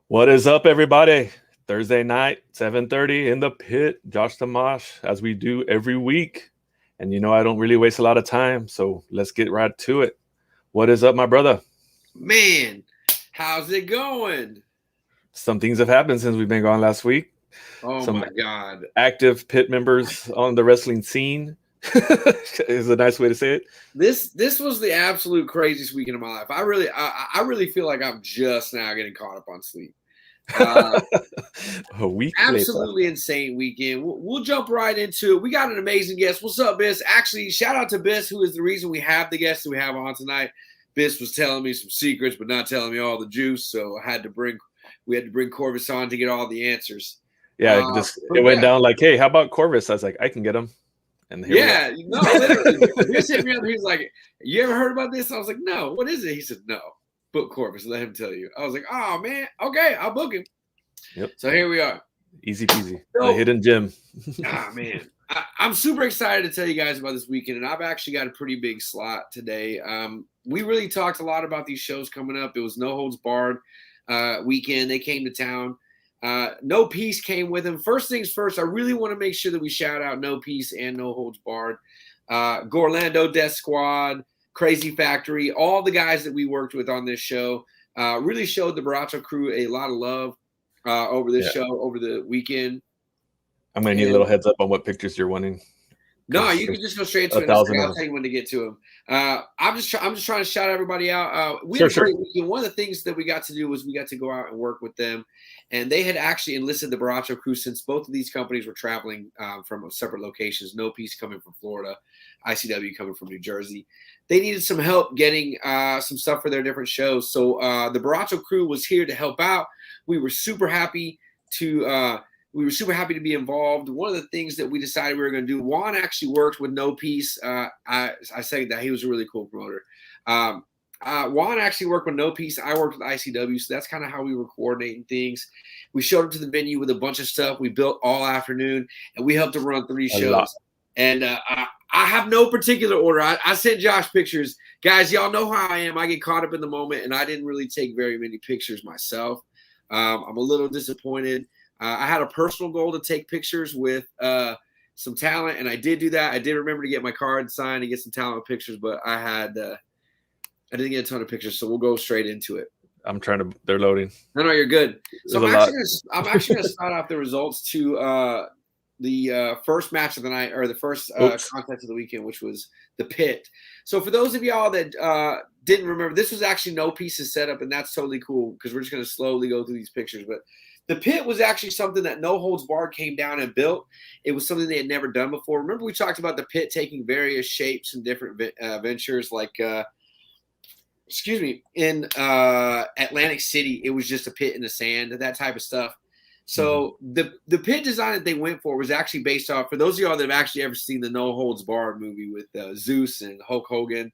What is up, everybody? Thursday night, 7:30 in the pit. Josh the Mosh, as we do every week. And I don't really waste a lot of time, so let's get right to it. What is up, my brother? Man, how's it going? Some things have happened since we've been gone last week. Oh Some my God. active pit members on the wrestling scene is a nice way to say it. This was the absolute craziest weekend of my life. I really feel like I'm just now getting caught up on sleep. Uh, A week later. Absolutely insane weekend. We'll jump right into it. We got an amazing guest. What's up, Biss? Actually, shout out to Biss, who is the reason we have the guest that we have on tonight. Biss was telling me some secrets, but not telling me all the juice. So we had to bring Corvus on to get all the answers. Yeah, it went down like, hey, how about Corvus? I was like, I can get him. And here we no, literally. Biss hit me up. He was like, "You ever heard about this?" I was like, "No, what is it?" He said, "No, book Corvus. Let him tell you." I was like, "Oh man, okay, I'll book him." Yep. So here we are. Easy peasy. The hidden gem. Man. I'm super excited to tell you guys about this weekend, and I've actually got a pretty big slot today. We really talked a lot about these shows coming up. It was No Holds Barred weekend. They came to town. No Peace came with him. First things first, I really want to make sure that we shout out No Peace and No Holds Barred. Gorlando Death Squad, Crazy Factory, all the guys that we worked with on this show really showed the Borracho Crew a lot of love over this show over the weekend. I'm going to need a little heads up on what pictures you're wanting. No, you can just go straight to it. I'll tell you when to get to them. I'm just trying to shout everybody out. We had a great weekend. One of the things that we got to do was we got to go out and work with them, and they had actually enlisted the Borracho Crew since both of these companies were traveling from separate locations. No Peace coming from Florida, ICW coming from New Jersey. They needed some help getting some stuff for their different shows, so the Borracho Crew was here to help out. We were super happy to. We were super happy to be involved. One of the things that we decided we were going to do, Juan actually worked with No Peace. I say that he was a really cool promoter. Juan actually worked with No Peace. I worked with ICW, so that's kind of how we were coordinating things. We showed up to the venue with a bunch of stuff. We built all afternoon, and we helped to run 3 shows. And I have no particular order. I sent Josh pictures. Guys, y'all know how I am. I get caught up in the moment, and I didn't really take very many pictures myself. I'm a little disappointed. I had a personal goal to take pictures with some talent, and I did do that. I did remember to get my card signed and get some talent with pictures, but I didn't get a ton of pictures, so we'll go straight into it. They're loading. No, you're good. So I'm actually going to start off the results to the first match of the night, or the first contest of the weekend, which was the Pit. So for those of y'all that didn't remember, this was actually No Peace's setup, and that's totally cool because we're just going to slowly go through these pictures, but the Pit was actually something that No Holds Barred came down and built. It was something they had never done before. Remember, we talked about the Pit taking various shapes and different ventures, like, in Atlantic City, it was just a pit in the sand, that type of stuff. So the Pit design that they went for was actually based off, for those of y'all that have actually ever seen the No Holds Barred movie with Zeus and Hulk Hogan,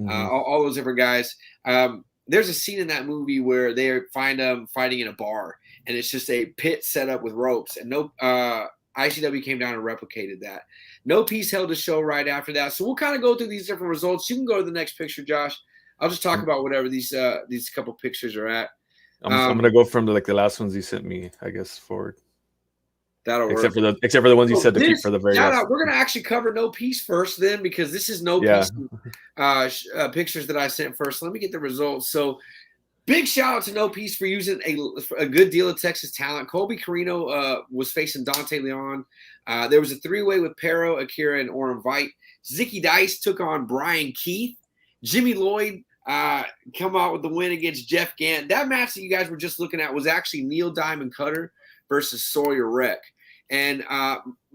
all those different guys. There's a scene in that movie where they find them fighting in a bar, and it's just a pit set up with ropes. And ICW came down and replicated that. No Peace held a show right after that. So we'll kind of go through these different results. You can go to the next picture, Josh. I'll just talk about whatever these couple pictures are at. I'm gonna go from the last ones you sent me, I guess, forward. That'll work. Except for the ones you said to keep for the very last. We're gonna actually cover No Peace first, then, because this is No Peace pictures that I sent first. Let me get the results. So, big shout out to No Peace for using a good deal of Texas talent. Colby Carino was facing Dante Leon. There was a 3-way with Pero, Akira, and Orem Vite. Zicky Dice took on Brian Keith. Jimmy Lloyd come out with the win against Jeff Gant. That match that you guys were just looking at was actually Neil Diamond Cutter versus Sawyer Wreck. And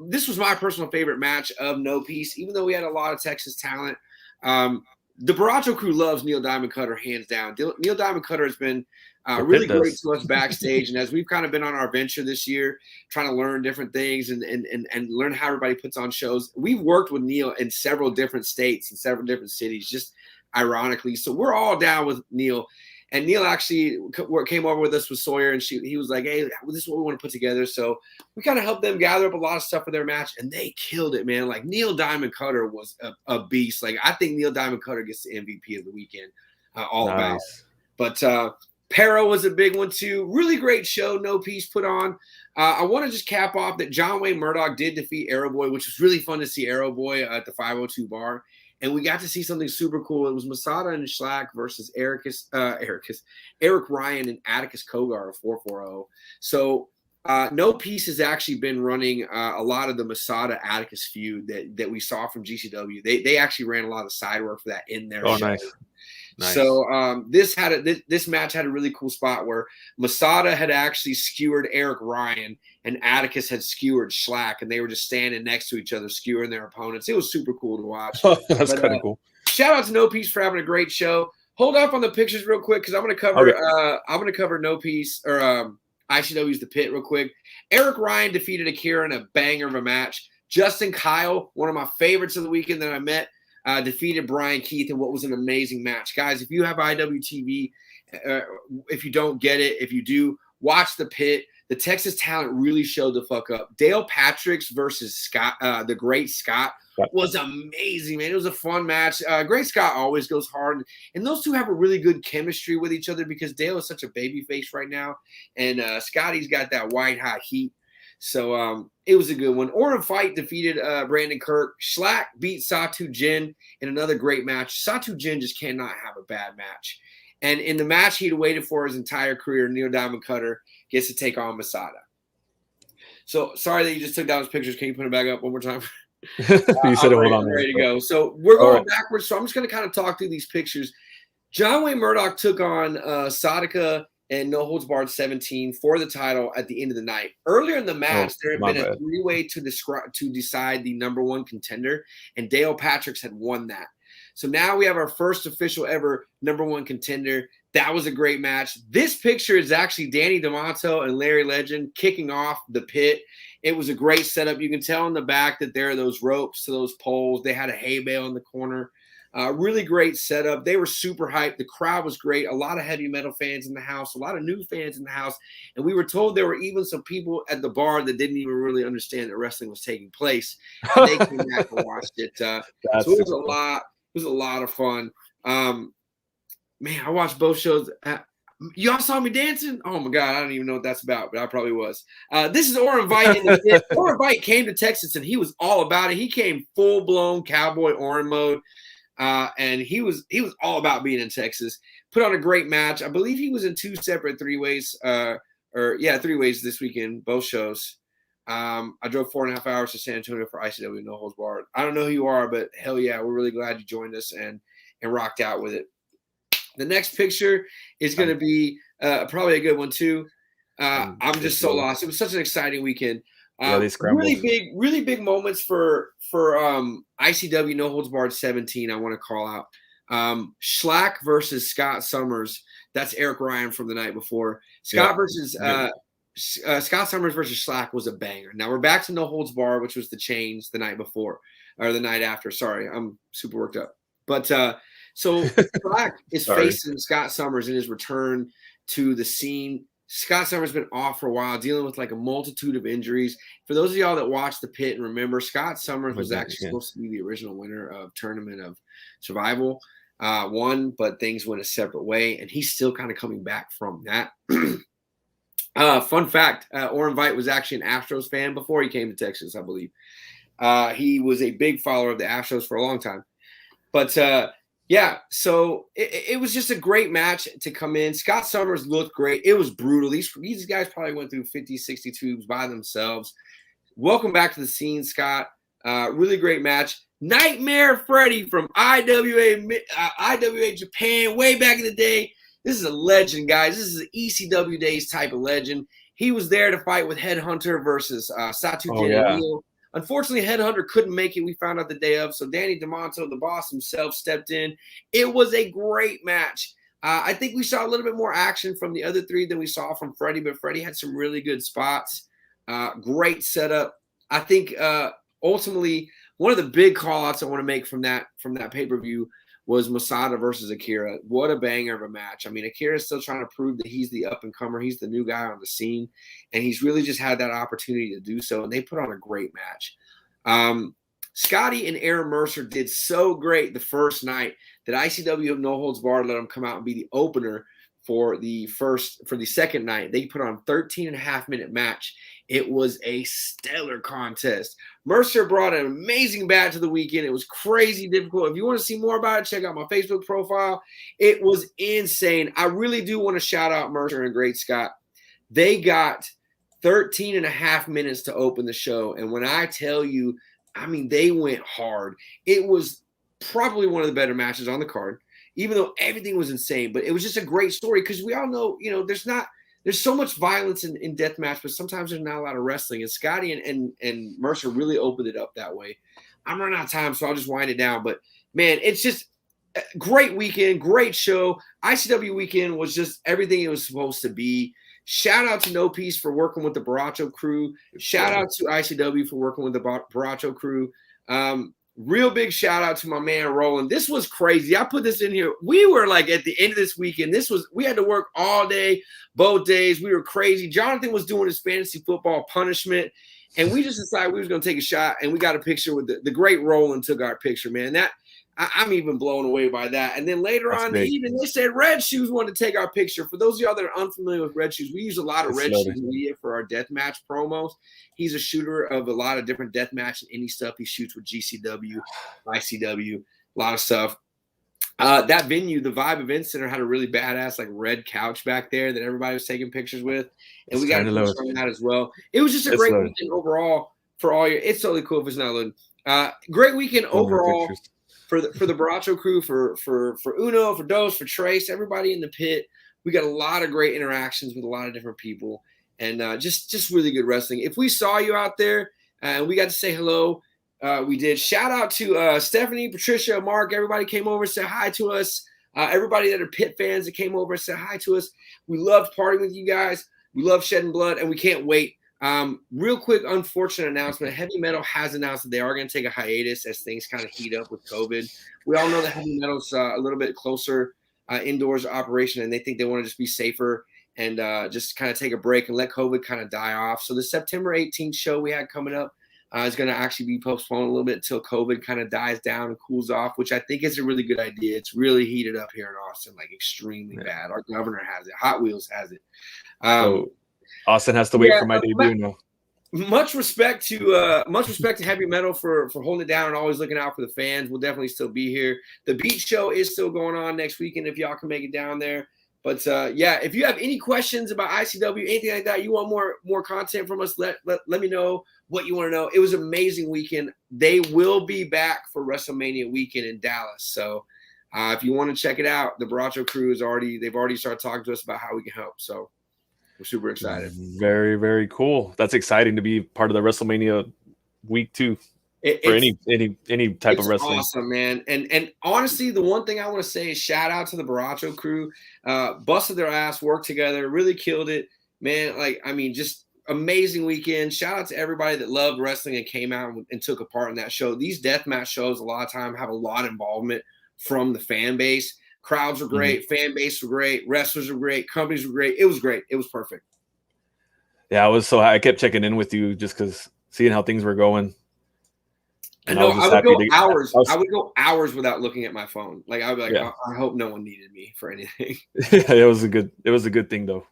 this was my personal favorite match of No Peace, even though we had a lot of Texas talent. The Borracho Crew loves Neil Diamond Cutter, hands down. Neil Diamond Cutter has been really great to us backstage. And as we've kind of been on our venture this year, trying to learn different things and learn how everybody puts on shows, we've worked with Neil in several different states and several different cities, just ironically. So we're all down with Neil. And Neil actually came over with us with Sawyer, and he was like, hey, this is what we want to put together. So we kind of helped them gather up a lot of stuff for their match, and they killed it, man. Like, Neil Diamond Cutter was a beast. Like, I think Neil Diamond Cutter gets the MVP of the weekend all about. But Pero was a big one too. Really great show. No Peace put on. I want to just cap off that John Wayne Murdoch did defeat Arrow Boy, which was really fun to see Arrow Boy at the 502 bar. And we got to see something super cool. It was Masada and Schlack versus Eric Ryan and Atticus Kogar of 440. So No Peace has actually been running a lot of the Masada Atticus feud that we saw from GCW. They actually ran a lot of side work for that in their show. Nice. Nice. So this match had a really cool spot where Masada had actually skewered Eric Ryan and Atticus had skewered Schlack, and they were just standing next to each other, skewering their opponents. It was super cool to watch. That's kind of cool. Shout out to No Peace for having a great show. Hold up on the pictures real quick because I'm going to cover No Peace or ICW's The Pit real quick. Eric Ryan defeated Akira in a banger of a match. Justin Kyle, one of my favorites of the weekend that I met, defeated Brian Keith in what was an amazing match. Guys, if you have IWTV, if you don't get it, if you do, watch The Pit. The Texas talent really showed the fuck up. Dale Patricks versus Scott, the Great Scott, was amazing, man. It was a fun match. Great Scott always goes hard. And those two have a really good chemistry with each other because Dale is such a baby face right now. And Scotty's got that white hot heat. So it was a good one. Orin Fight defeated Brandon Kirk. Schlack beat Satu Jin in another great match. Satu Jin just cannot have a bad match. And in the match he'd waited for his entire career, Neil Diamond Cutter gets to take on Masada. So sorry that you just took down his pictures. Can you put it back up one more time? You said it. Hold on. Ready to go. So we're going backwards. So I'm just going to kind of talk through these pictures. John Wayne Murdoch took on Sadaka and No Holds Barred 17 for the title at the end of the night. Earlier in the match, there had been a three-way to decide the number one contender, and Dale Patricks had won that. So now we have our first official ever number one contender. That was a great match. This picture is actually Danny D'Amato and Larry Legend kicking off The Pit. It was a great setup. You can tell in the back that there are those ropes to those poles. They had a hay bale in the corner. Really great setup. They were super hyped. The crowd was great. A lot of heavy metal fans in the house, a lot of new fans in the house. And we were told there were even some people at the bar that didn't even really understand that wrestling was taking place. And they came back and watched it. So it was a lot. It was a lot of fun. Man, I watched both shows. Y'all saw me dancing? Oh, my God. I don't even know what that's about, but I probably was. This is Orin Vite. Orin Vite came to Texas, and he was all about it. He came full-blown cowboy Orin mode, and he was all about being in Texas. Put on a great match. I believe he was in two separate three-ways, three-ways this weekend, both shows. I drove 4.5 hours to San Antonio for ICW No Holds Barred. I don't know who you are, but hell yeah, we're really glad you joined us and rocked out with it. The next picture is going to be probably a good one too. I'm just so lost. It was such an exciting weekend. Really big moments for ICW No Holds Barred 17. I want to call out Schlack versus Scott Summers. That's Eric Ryan from the night before. Scott Summers versus Schlack was a banger. Now we're back to No Holds Barred, which was the Chains the night before or the night after. Sorry, I'm super worked up. But so Schlack is facing Scott Summers in his return to the scene. Scott Summers has been off for a while, dealing with like a multitude of injuries. For those of y'all that watched The Pit and remember, Scott Summers was actually supposed to be the original winner of Tournament of Survival. Won, but things went a separate way, and he's still kind of coming back from that. Fun fact, Orin Vite was actually an Astros fan before he came to Texas, I believe. He was a big follower of the Astros for a long time. But so it was just a great match to come in. Scott Summers looked great. It was brutal. These guys probably went through 50, 60 tubes by themselves. Welcome back to the scene, Scott. Really great match. Nightmare Freddy from IWA Japan way back in the day. This is a legend, guys. This is an ECW days type of legend. He was there to fight with Headhunter versus Satu Jin. Unfortunately, Headhunter couldn't make it. We found out the day of. So Danny D'Amato, the boss himself, stepped in. It was a great match. I think we saw a little bit more action from the other three than we saw from Freddie, but Freddie had some really good spots. Great setup. I think ultimately one of the big call-outs I want to make from that pay-per-view was Masada versus Akira. What a banger of a match. I mean, Akira is still trying to prove that he's the up-and-comer. He's the new guy on the scene, and he's really just had that opportunity to do so, and they put on a great match. Scotty and Aaron Mercer did so great the first night that ICW No Holds Barred let him come out and be the opener for the second night. They put on 13.5-minute match. It was a stellar contest. Mercer brought an amazing batch of the weekend. It was crazy difficult. If you want to see more about it, check out my Facebook profile. It was insane. I really do want to shout out Mercer and Great Scott. They got 13.5 minutes to open the show. And when I tell you, I mean, they went hard. It was probably one of the better matches on the card, even though everything was insane. But it was just a great story because we all know, there's so much violence in deathmatch, but sometimes there's not a lot of wrestling. And Scotty and Mercer really opened it up that way. I'm running out of time, so I'll just wind it down. But, man, it's just a great weekend, great show. ICW weekend was just everything it was supposed to be. Shout out to No Peace for working with the Borracho Crew. Shout out to ICW for working with the Borracho Crew. Real big shout out to my man Roland. This was crazy. I put this in here. We were like at the end of this weekend. We had to work all day, both days. We were crazy. Jonathan was doing his fantasy football punishment, and we just decided we was going to take a shot, and we got a picture with the great Roland took our picture, man. I'm even blown away by that. And then later on, they said Red Shoes wanted to take our picture. For those of y'all that are unfamiliar with Red Shoes, we use a lot of Red Shoes media for our deathmatch promos. He's a shooter of a lot of different deathmatch and indie stuff. He shoots with GCW, ICW, a lot of stuff. That venue, the Vibe Event Center, had a really badass like red couch back there that everybody was taking pictures with. And we got a picture on that as well. It was just a great weekend overall for all your – it's totally cool if it's not loading. Great weekend overall. For the Borracho Crew, for Uno, for Dos, for Trace, everybody in the pit. We got a lot of great interactions with a lot of different people, and just really good wrestling. If we saw you out there and we got to say hello, we did. Shout out to Stephanie, Patricia, Mark. Everybody came over and said hi to us. Everybody that are pit fans that came over and said hi to us. We loved partying with you guys. We love shedding blood, and we can't wait. Real quick, unfortunate announcement. Heavy Metal has announced that they are going to take a hiatus as things kind of heat up with COVID. We all know that Heavy Metal's a little bit closer indoors operation, and they think they want to just be safer and just kind of take a break and let COVID kind of die off. So the September 18th show we had coming up is going to actually be postponed a little bit until COVID kind of dies down and cools off, which I think is a really good idea. It's really heated up here in Austin, like extremely bad. Our governor has it. Hot Wheels has it. Austin has to wait for my debut now. Much respect to Heavy Metal for holding it down and always looking out for the fans. We'll definitely still be here. The beach show is still going on next weekend if y'all can make it down there. But if you have any questions about ICW, anything like that, you want more content from us, let me know what you want to know. It was an amazing weekend. They will be back for WrestleMania weekend in Dallas. So if you want to check it out, the Borracho Crew they've already started talking to us about how we can help. So we're super excited. Very, very cool. That's exciting to be part of the WrestleMania week too. For any type of wrestling. Awesome, man. And honestly, the one thing I want to say is shout out to the Borracho Crew. Busted their ass, worked together, really killed it. Man, just amazing weekend. Shout out to everybody that loved wrestling and came out and took a part in that show. These deathmatch shows a lot of time have a lot of involvement from the fan base. Crowds were great, fan base were great, wrestlers were great, companies were great. It was great. It was perfect. Yeah, I kept checking in with you just because seeing how things were going. And I would go hours. I would go hours without looking at my phone. Like I would be like, I hope no one needed me for anything. Yeah, it was a good thing though.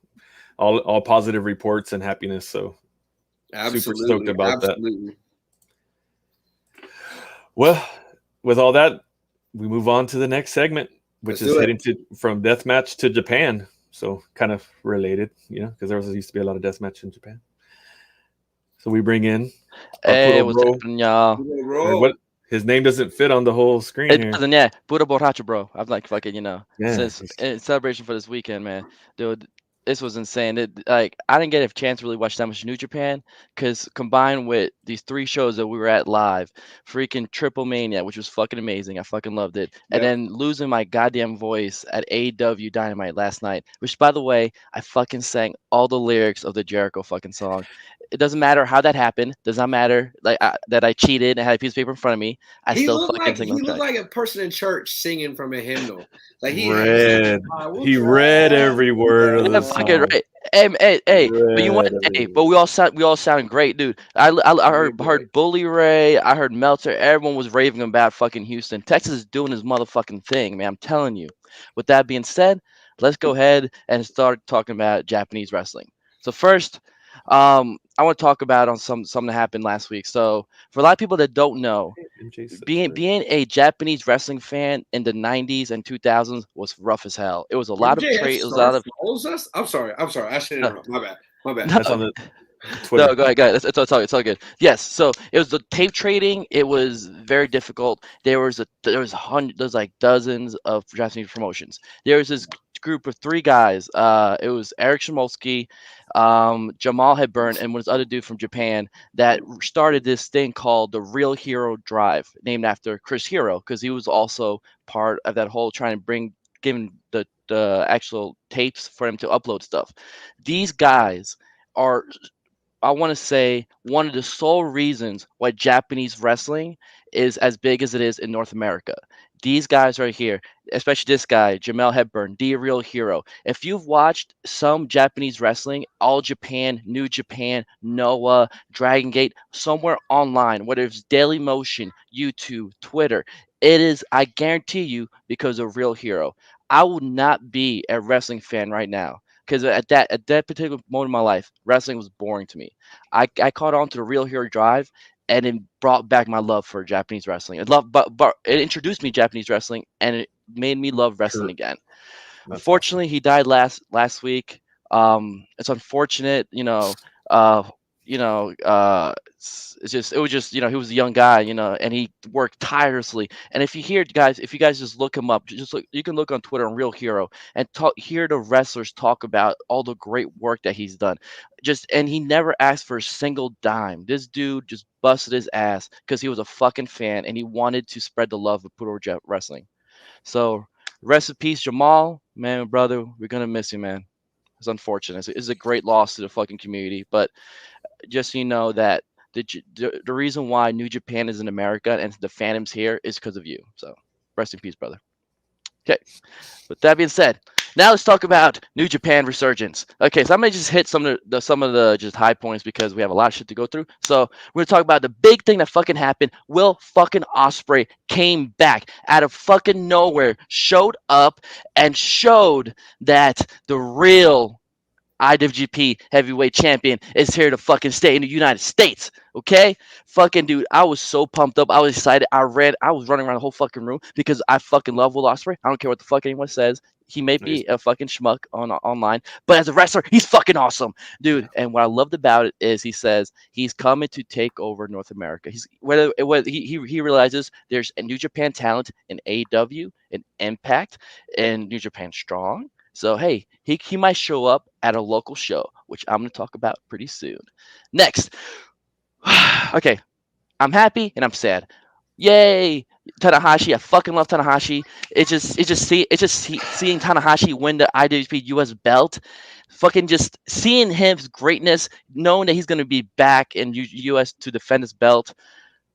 All positive reports and happiness. So super stoked about that. Well, with all that, we move on to the next segment, which is heading from deathmatch to Japan. So kind of related, because there used to be a lot of deathmatch in Japan. So we bring in. Hey, what's happening, y'all? His name doesn't fit on the whole screen it here. Doesn't, yeah. Buddha Borracho, bro. I'm like fucking, since in celebration for this weekend, man. Dude, this was insane. I didn't get a chance to really watch that much New Japan because combined with these 3 shows that we were at live, freaking Triple Mania, which was fucking amazing. I fucking loved it. Yep. And then losing my goddamn voice at AEW Dynamite last night, which, by the way, I fucking sang all the lyrics of the Jericho fucking song. It doesn't matter how that happened. Does not matter that I cheated and had a piece of paper in front of me. He looked like a person in church singing from a hymnal. Like he read every word of the song. Fucking right. Hey, but you want? Hey, but we all sound great, dude. I heard Bully Ray. I heard Meltzer. Everyone was raving about fucking Houston. Texas is doing his motherfucking thing, man. I'm telling you. With that being said, let's go ahead and start talking about Japanese wrestling. So first, I want to talk about on something that happened last week. So for a lot of people that don't know, being a Japanese wrestling fan in the 90s and 2000s was rough as hell. It was a lot of trade. It was a lot of. Us? I'm sorry. I should interrupt. My bad. That's on the Twitter. No, go ahead. It's all good. Yes, so it was the tape trading. It was very difficult. There's like dozens of Japanese promotions. There was this group of three guys. It was Eric Shimolsky, Jamal Hepburn, and one other dude from Japan that started this thing called the Real Hero Drive, named after Chris Hero, because he was also part of that whole trying to bring given the actual tapes for him to upload stuff. These guys are, I want to say, one of the sole reasons why Japanese wrestling is as big as it is in North America. These guys right here, especially this guy, Jamel Hepburn, the real hero. If you've watched some Japanese wrestling, All Japan, New Japan, Noah, Dragon Gate, somewhere online, whether it's Daily Motion, YouTube, Twitter, it is, I guarantee you, because of Real Hero. I would not be a wrestling fan right now because at that particular moment in my life, wrestling was boring to me. I caught on to the Real Hero Drive, and it brought back my love for Japanese wrestling. But it introduced me to Japanese wrestling, and it made me love wrestling again. That's Unfortunately, awesome. he died last week. It's unfortunate, Uh, it was just, he was a young guy, and he worked tirelessly. And if you guys just look him up, just look, you can look on Twitter on Real Hero and hear the wrestlers talk about all the great work that he's done. And he never asked for a single dime. This dude just busted his ass because he was a fucking fan and he wanted to spread the love of Puro Wrestling. So rest in peace, Jamal, man, brother. We're gonna miss you, man. It's unfortunate. It's a great loss to the fucking community, but just so you know that the reason why New Japan is in America and the fandoms here is because of you. So rest in peace, brother. Okay. With that being said, now let's talk about New Japan Resurgence. Okay, so I'm gonna just hit some of the just high points because we have a lot of shit to go through. So we're gonna talk about the big thing that fucking happened. Will fucking Ospreay came back out of fucking nowhere, showed up and showed that the real IWGP heavyweight champion is here to fucking stay in the United States. Okay? Fucking dude, I was so pumped up. I was excited. I was running around the whole fucking room because I fucking love Will Ospreay. I don't care what the fuck anyone says. He may be a fucking schmuck online, but as a wrestler, he's fucking awesome, dude. Yeah. And what I loved about it is he says he's coming to take over North America. He realizes there's a New Japan talent in AEW, in Impact, and New Japan Strong. So hey, he might show up at a local show, which I'm going to talk about pretty soon. Next, okay, I'm happy and I'm sad. Yay, Tanahashi! I fucking love Tanahashi. It's just seeing Tanahashi win the IWGP US belt, fucking just seeing his greatness, knowing that he's going to be back in US to defend his belt.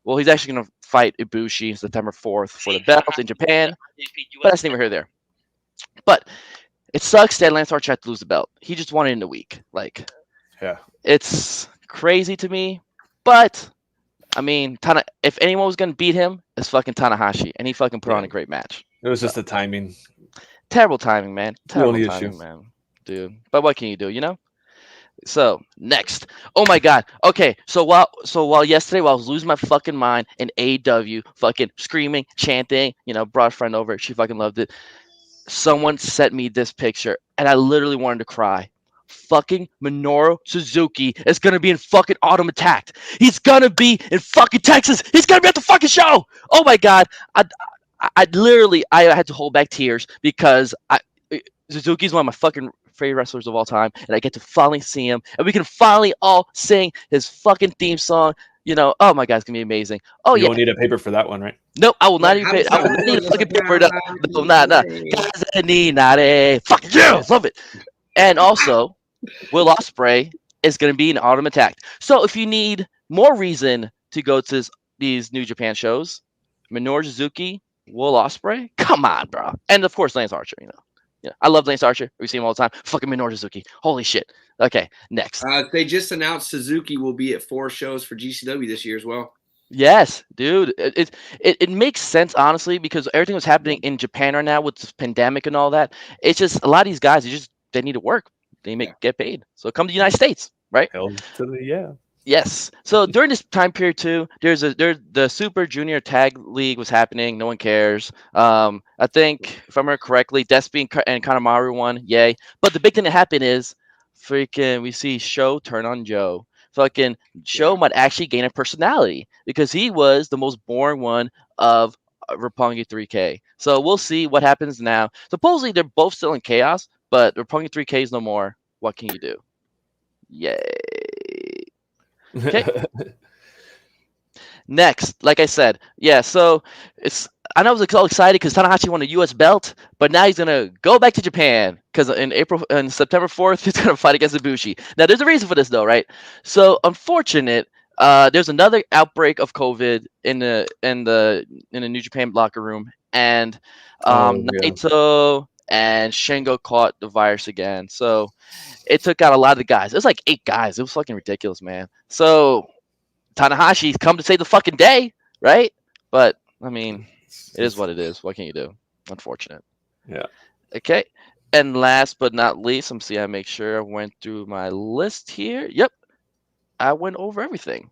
Well, he's actually going to fight Ibushi September 4th for the belt in Japan, but that's neither here nor there. But it sucks that Lance Archer had to lose the belt. He just won it in a week. Like, yeah, it's crazy to me. But I mean, if anyone was gonna beat him, it's fucking Tanahashi, and he fucking put on a great match. It was just the timing. Terrible timing, man. Terrible timing, man. Dude. But what can you do? So next, oh my god. Okay, so while yesterday, while I was losing my fucking mind in AEW, fucking screaming, chanting, brought a friend over, she fucking loved it. Someone sent me this picture and I literally wanted to cry. Fucking Minoru Suzuki is gonna be in fucking Autumn Attack. He's gonna be in fucking Texas. He's gonna be at the fucking show. Oh my god. I literally had to hold back tears because Suzuki's one of my fucking favorite wrestlers of all time, and I get to finally see him, and we can finally all sing his fucking theme song. Oh my god, it's gonna be amazing. Oh, you don't need a paper for that one, right? Nope, I will not even pay. I will not need a fucking paper. No, nah. Fucking yeah, love it. And also, Will Ospreay is gonna be in Autumn Attack. So if you need more reason to go to these New Japan shows, Minoru Suzuki, Will Ospreay, come on, bro. And of course, Lance Archer. Yeah, I love Lance Archer. We see him all the time. Fucking Minoru Suzuki. Holy shit. Okay, next. They just announced Suzuki will be at 4 shows for GCW this year as well. Yes, dude. It makes sense honestly because everything was happening in Japan right now with this pandemic and all that. It's just a lot of these guys. They need to work. They Yeah. get paid. So come to the United States, right? Hell to the Yes. So during this time period too, the Super Junior Tag League was happening. No one cares. I think if I remember correctly, Despy and Kanemaru won. Yay! But the big thing that happened is, freaking, we see Sho turn on Joe. Fucking Sho Yeah. might actually gain a personality because he was the most boring one of Roppongi 3K. So we'll see what happens now. Supposedly they're both still in chaos, but Roppongi 3K is no more. What can you do? Yay! Okay. yeah. Next, like I said, yeah. So I know I was all excited because Tanahashi won a U.S. belt, but now he's gonna go back to Japan because in September 4th he's gonna fight against Ibushi. Now there's a reason for this though, right? So unfortunate. There's another outbreak of COVID in the New Japan locker room, and Oh yeah. Naito and Shingo caught the virus again. So it took out a lot of the guys. It was like 8 guys. It was fucking ridiculous, man. So Tanahashi's come to save the fucking day, right? But I mean, it is what it is. What can you do? Unfortunate. Yeah. Okay. And last but not least, I'm seeing I make sure I went through my list here. Yep. I went over everything.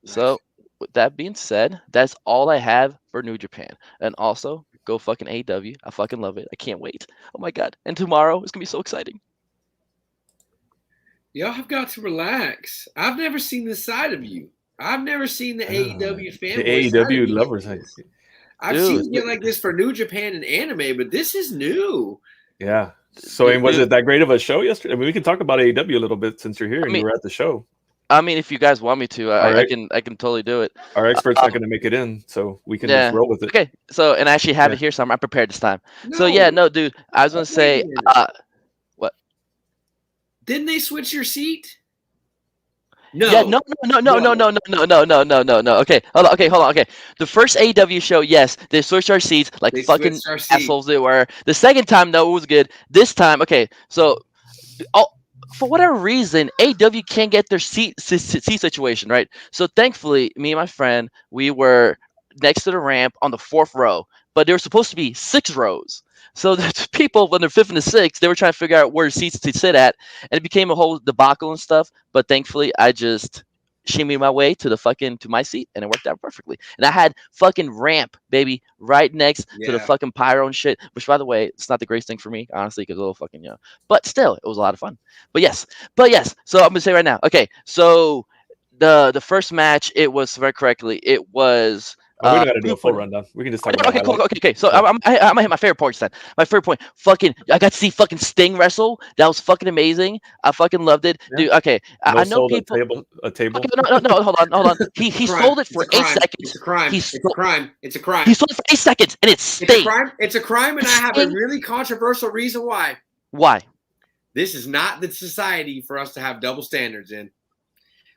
Nice. So with that being said, that's all I have for New Japan. And also, go fucking AEW. I fucking love it. I can't wait. Oh my god. And tomorrow is gonna be so exciting. Y'all have got to relax. I've never seen this side of you. I've never seen the AEW fanboy. The AEW lovers. I've seen you like this for New Japan and anime, but this is new. Yeah. So, and was it that great of a show yesterday? I mean, we can talk about AEW a little bit since you're here and you were at the show. I mean, if you guys want me to, I can totally do it. Our expert's not going to make it in, so we can just roll with it. Okay. So, and I actually have it here, so I'm prepared this time. No. So yeah, no, dude, I was going to say, what? Didn't they switch your seat? No. Yeah, no. Okay, hold on. Okay, the first AEW show, yes, they switched our seats like fucking assholes they were. The second time, no, it was good. This time, okay, so, for whatever reason, AEW can't get their seat situation right. So thankfully, me and my friend, we were next to the ramp on the 4th row, but there were supposed to be 6 rows. So the people, when they're 5th and the 6th, they were trying to figure out where seats to sit at, and it became a whole debacle and stuff. But thankfully, I just shimmied my way to my seat, and it worked out perfectly. And I had fucking ramp, baby, right next to the fucking pyro and shit. Which, by the way, it's not the greatest thing for me, honestly, because a little fucking but still, it was a lot of fun. But yes. So I'm gonna say right now, okay. So the first match, it was very correctly, it was. We don't got to do a full rundown. We can just talk about it. Okay, cool. Okay. So I'm gonna hit my favorite points then. My favorite point, I got to see fucking Sting wrestle. That was fucking amazing. I fucking loved it, dude. Okay, I know people. A table. Okay, no, hold on. He sold it for 8 seconds. It's a crime. It's a crime. It's a crime. He sold it for 8 seconds, and it's Sting. It's a crime, and I have a really controversial reason why. Why? This is not the society for us to have double standards in.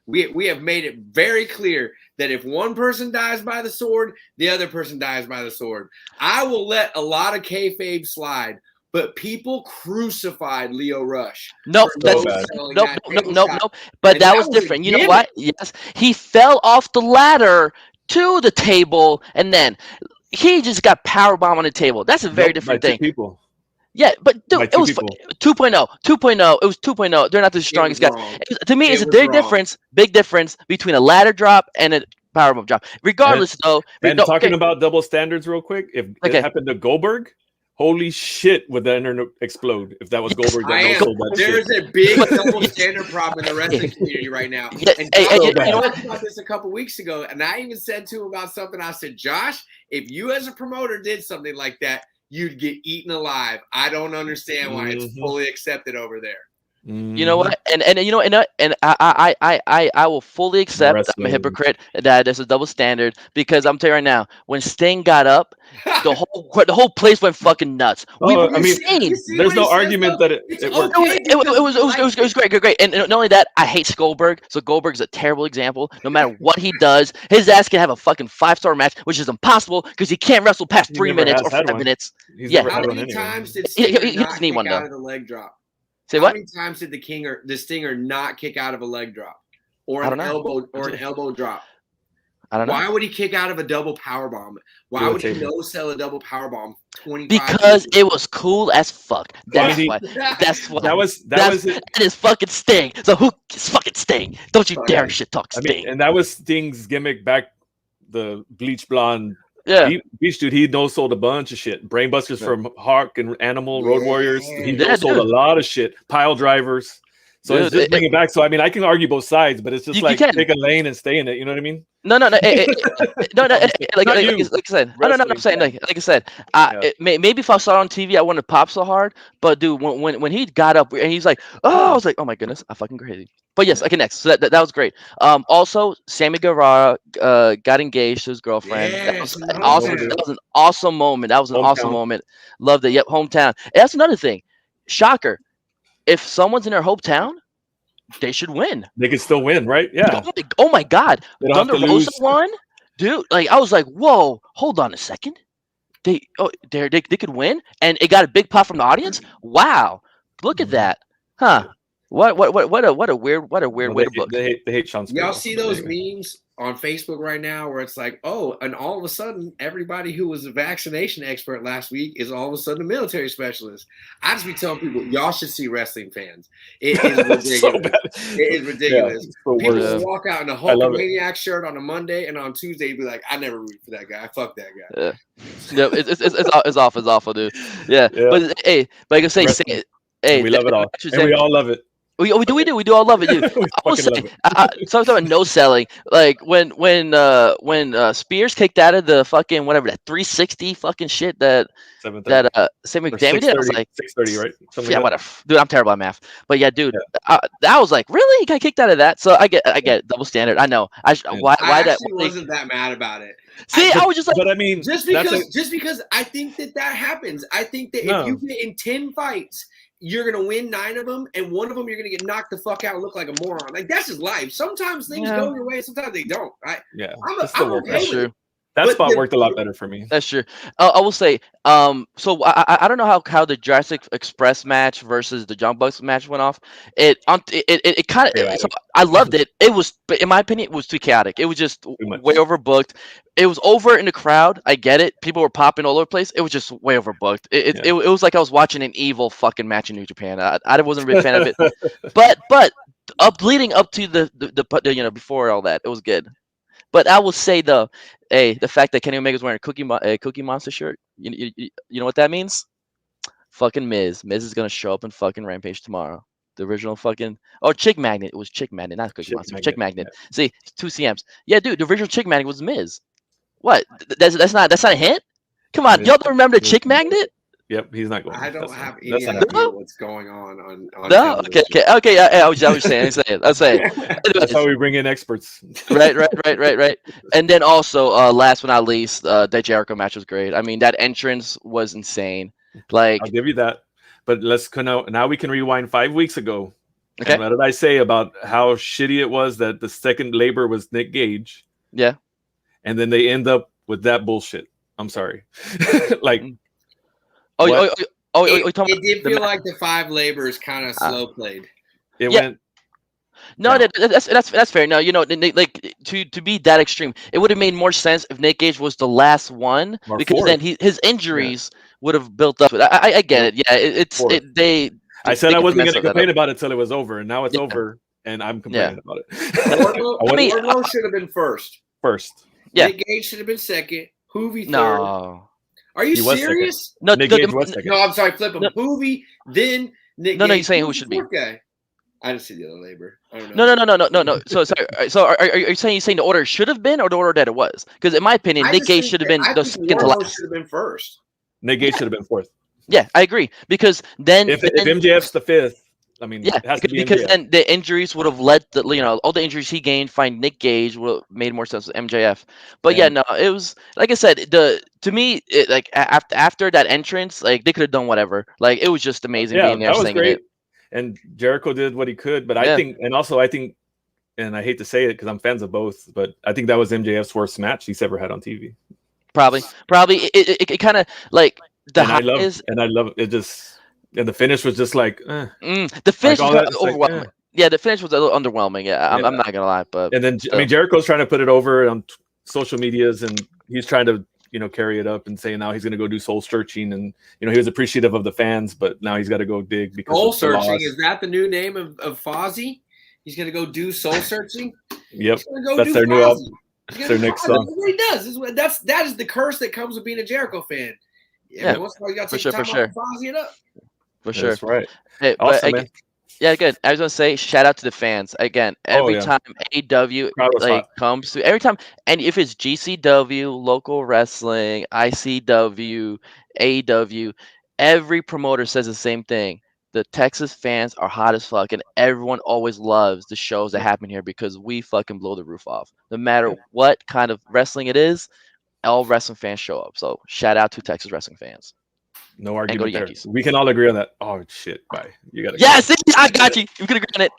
We have made it very clear that if one person dies by the sword, the other person dies by the sword. I will let a lot of kayfabe slide, but people crucified Leo Rush. Nope. But that was different. You know what? Yes, he fell off the ladder to the table, and then he just got powerbomb on the table. That's a very different thing. People. Yeah, but dude, it was 2.0. 2.0. It was 2.0. They're not the strongest guys. To me, it's a big difference between a ladder drop and a powerbomb drop. Regardless, though. And talking about double standards real quick, if it happened to Goldberg, holy shit, would the internet explode if that was Goldberg? There is a big double standard problem in the wrestling community right now. And I talked about this a couple weeks ago, and I even said to him about something. I said, Josh, if you as a promoter did something like that, you'd get eaten alive. I don't understand why it's fully accepted over there. You know what? And I will fully accept I'm a hypocrite that there's a double standard, because I'm telling you right now, when Sting got up, the whole place went fucking nuts. There's no argument that it worked. It was great. And not only that, I hate Goldberg. So Goldberg's a terrible example. No matter what he does, his ass can have a fucking 5-star match, which is impossible because he can't wrestle past 3 minutes or 5 minutes. How many times did Stinger not kick out of the leg drop? Say what? How many times did the Stinger not kick out of a leg drop or an elbow drop? I don't know. Why would he kick out of a double power bomb? Why would he no-sell a double power bomb 25 Because years? it was cool as fuck. That's why. That's why. That is fucking Sting. So who is fucking Sting? Don't you dare shit talk Sting. And that was Sting's gimmick back, the bleach blonde. Yeah, Beach dude, he no-sold a bunch of shit. Brainbusters from Hawk and Animal, Road Warriors. He no-sold a lot of shit. Pile drivers. So it's just bringing it back. So I mean, I can argue both sides, but it's just like take a lane and stay in it. You know what I mean? No. Like I said, I'm saying like I said, maybe if I saw it on TV, I wouldn't have popped so hard. But dude, when he got up and he's like, oh, I was like, oh my goodness, I'm fucking crazy. But yes, okay, next. So that was great. Also, Sammy Guevara got engaged to his girlfriend. That was awesome. That was an awesome moment. Awesome moment. Loved it. Yep, hometown. And that's another thing. Shocker. If someone's in their hometown, they should win. They can still win, right? Yeah. Oh my God. Thunder Rosa won? Dude, like I was like, whoa, hold on a second. They could win, and it got a big pop from the audience. Wow. Look at that. Huh. What a weird way to book. They hate Sean Spears. Y'all see those memes on Facebook right now where it's like, oh, and all of a sudden everybody who was a vaccination expert last week is all of a sudden a military specialist. I just be telling people, y'all should see wrestling fans. It is ridiculous. It is ridiculous. Yeah, people will walk out in a Hulkamaniac shirt on a Monday, and on Tuesday be like, I never root for that guy. Fuck that guy. Yeah, it's awful, dude. Yeah. But hey, like I say, hey, we love it all. And we all love it. We do all love it, dude. I will say, something about no selling. Like when Spears kicked out of the fucking whatever that 360 fucking shit that Sammy McDammy did, I was like 630, right? Something yeah, whatever, dude. I'm terrible at math, but yeah, dude. I was like, really? You got kicked out of that? So I get double standard. I know. Why wasn't that mad about it. See, I was just like, but I mean, just because I think that happens. I think that if you get in 10 fights, you're gonna win 9 of them, and 1 of them you're gonna get knocked the fuck out and look like a moron. Like that's just life. Sometimes things go your way, sometimes they don't. Right? Yeah, I'm okay that's true. That spot worked a lot better for me. That's true. I will say, so I don't know how the Jurassic Express match versus the Young Bucks match went off. It kind of. So I loved it. It was, in my opinion, it was too chaotic. It was just way overbooked. It was over in the crowd. I get it. People were popping all over the place. It was just way overbooked. It was like I was watching an evil fucking match in New Japan. I wasn't a big fan of it. But leading up to the before all that, it was good. But I will say the fact that Kenny Omega's wearing a Cookie Monster shirt, you know what that means? Fucking Miz. Miz is gonna show up in fucking Rampage tomorrow. The original fucking Chick Magnet. It was Chick Magnet, not Cookie Monster. Chick Magnet. Yeah. See, 2 CMs. Yeah, dude, the original Chick Magnet was Miz. What? That's not a hint? Come on, y'all don't remember the Chick Magnet? Yep, he's not going. I don't have any idea what's going on no, okay. Yeah, I was saying. That's how we bring in experts. Right. And then also, last but not least, that Jericho match was great. I mean, that entrance was insane. Like, I'll give you that. But now we can rewind 5 weeks ago. Okay. And what did I say about how shitty it was that the second labor was Nick Gage? Yeah. And then they end up with that bullshit. I'm sorry. Like. It did feel like the 5 labors kind of slow played. It went. No, that's fair. No, like to be that extreme, it would have made more sense if Nick Gage was the last one, because then his injuries would have built up. I get it. Yeah, I said I wasn't going to complain about it till it was over, and now it's over, and I'm complaining about it. Wardlow should have been first. Yeah. Nick Gage should have been second. Hoovy third. No. Are you serious? No, Nick Gage was second. No, I'm sorry. Flip him. Hoovy, then Nick Gage. No, you're saying who should be. Guy. I didn't see the other labor. I don't know. No. So are you saying the order should have been, or the order that it was? Because in my opinion, Nick Gage should have been the second to last. Should have been first. Nick Gage should have been fourth. Yeah, I agree. Because then if MJF's the fifth, I mean, yeah, it has to be because MJF. then the injuries would have led all the injuries he gained. Find Nick Gage would have made more sense with MJF. But no, it was like I said. To me, after that entrance, like they could have done whatever. Like it was just amazing being there. That was singing great. It. And Jericho did what he could, but I think, and I hate to say it because I'm fans of both, but I think that was MJF's worst match he's ever had on TV. Probably. It kind of like I love it. Just. And the finish was just like the finish was overwhelming. Yeah, the finish was a little underwhelming. Yeah, I'm not gonna lie, but and then I mean Jericho's trying to put it over on social medias, and he's trying to carry it up and saying now he's going to go do soul searching, and he was appreciative of the fans, but now he's got to go dig because soul searching. Is that the new name of Fozzy? He's going to go do soul searching. Yep, that's their new album. That's their next song. That's what he does. That is the curse that comes with being a Jericho fan. Yeah, for sure. Fozzy it up. For sure, that's right. Hey, awesome, man. Yeah, good. I was gonna say, shout out to the fans again. Every time AEW comes to, every time, and if it's GCW, local wrestling, ICW, AEW, every promoter says the same thing. The Texas fans are hot as fuck, and everyone always loves the shows that happen here because we fucking blow the roof off. No matter what kind of wrestling it is, all wrestling fans show up. So shout out to Texas wrestling fans. No argument there. We can all agree on that. Oh shit! Bye. You gotta. Yes, I got you. You can agree on it.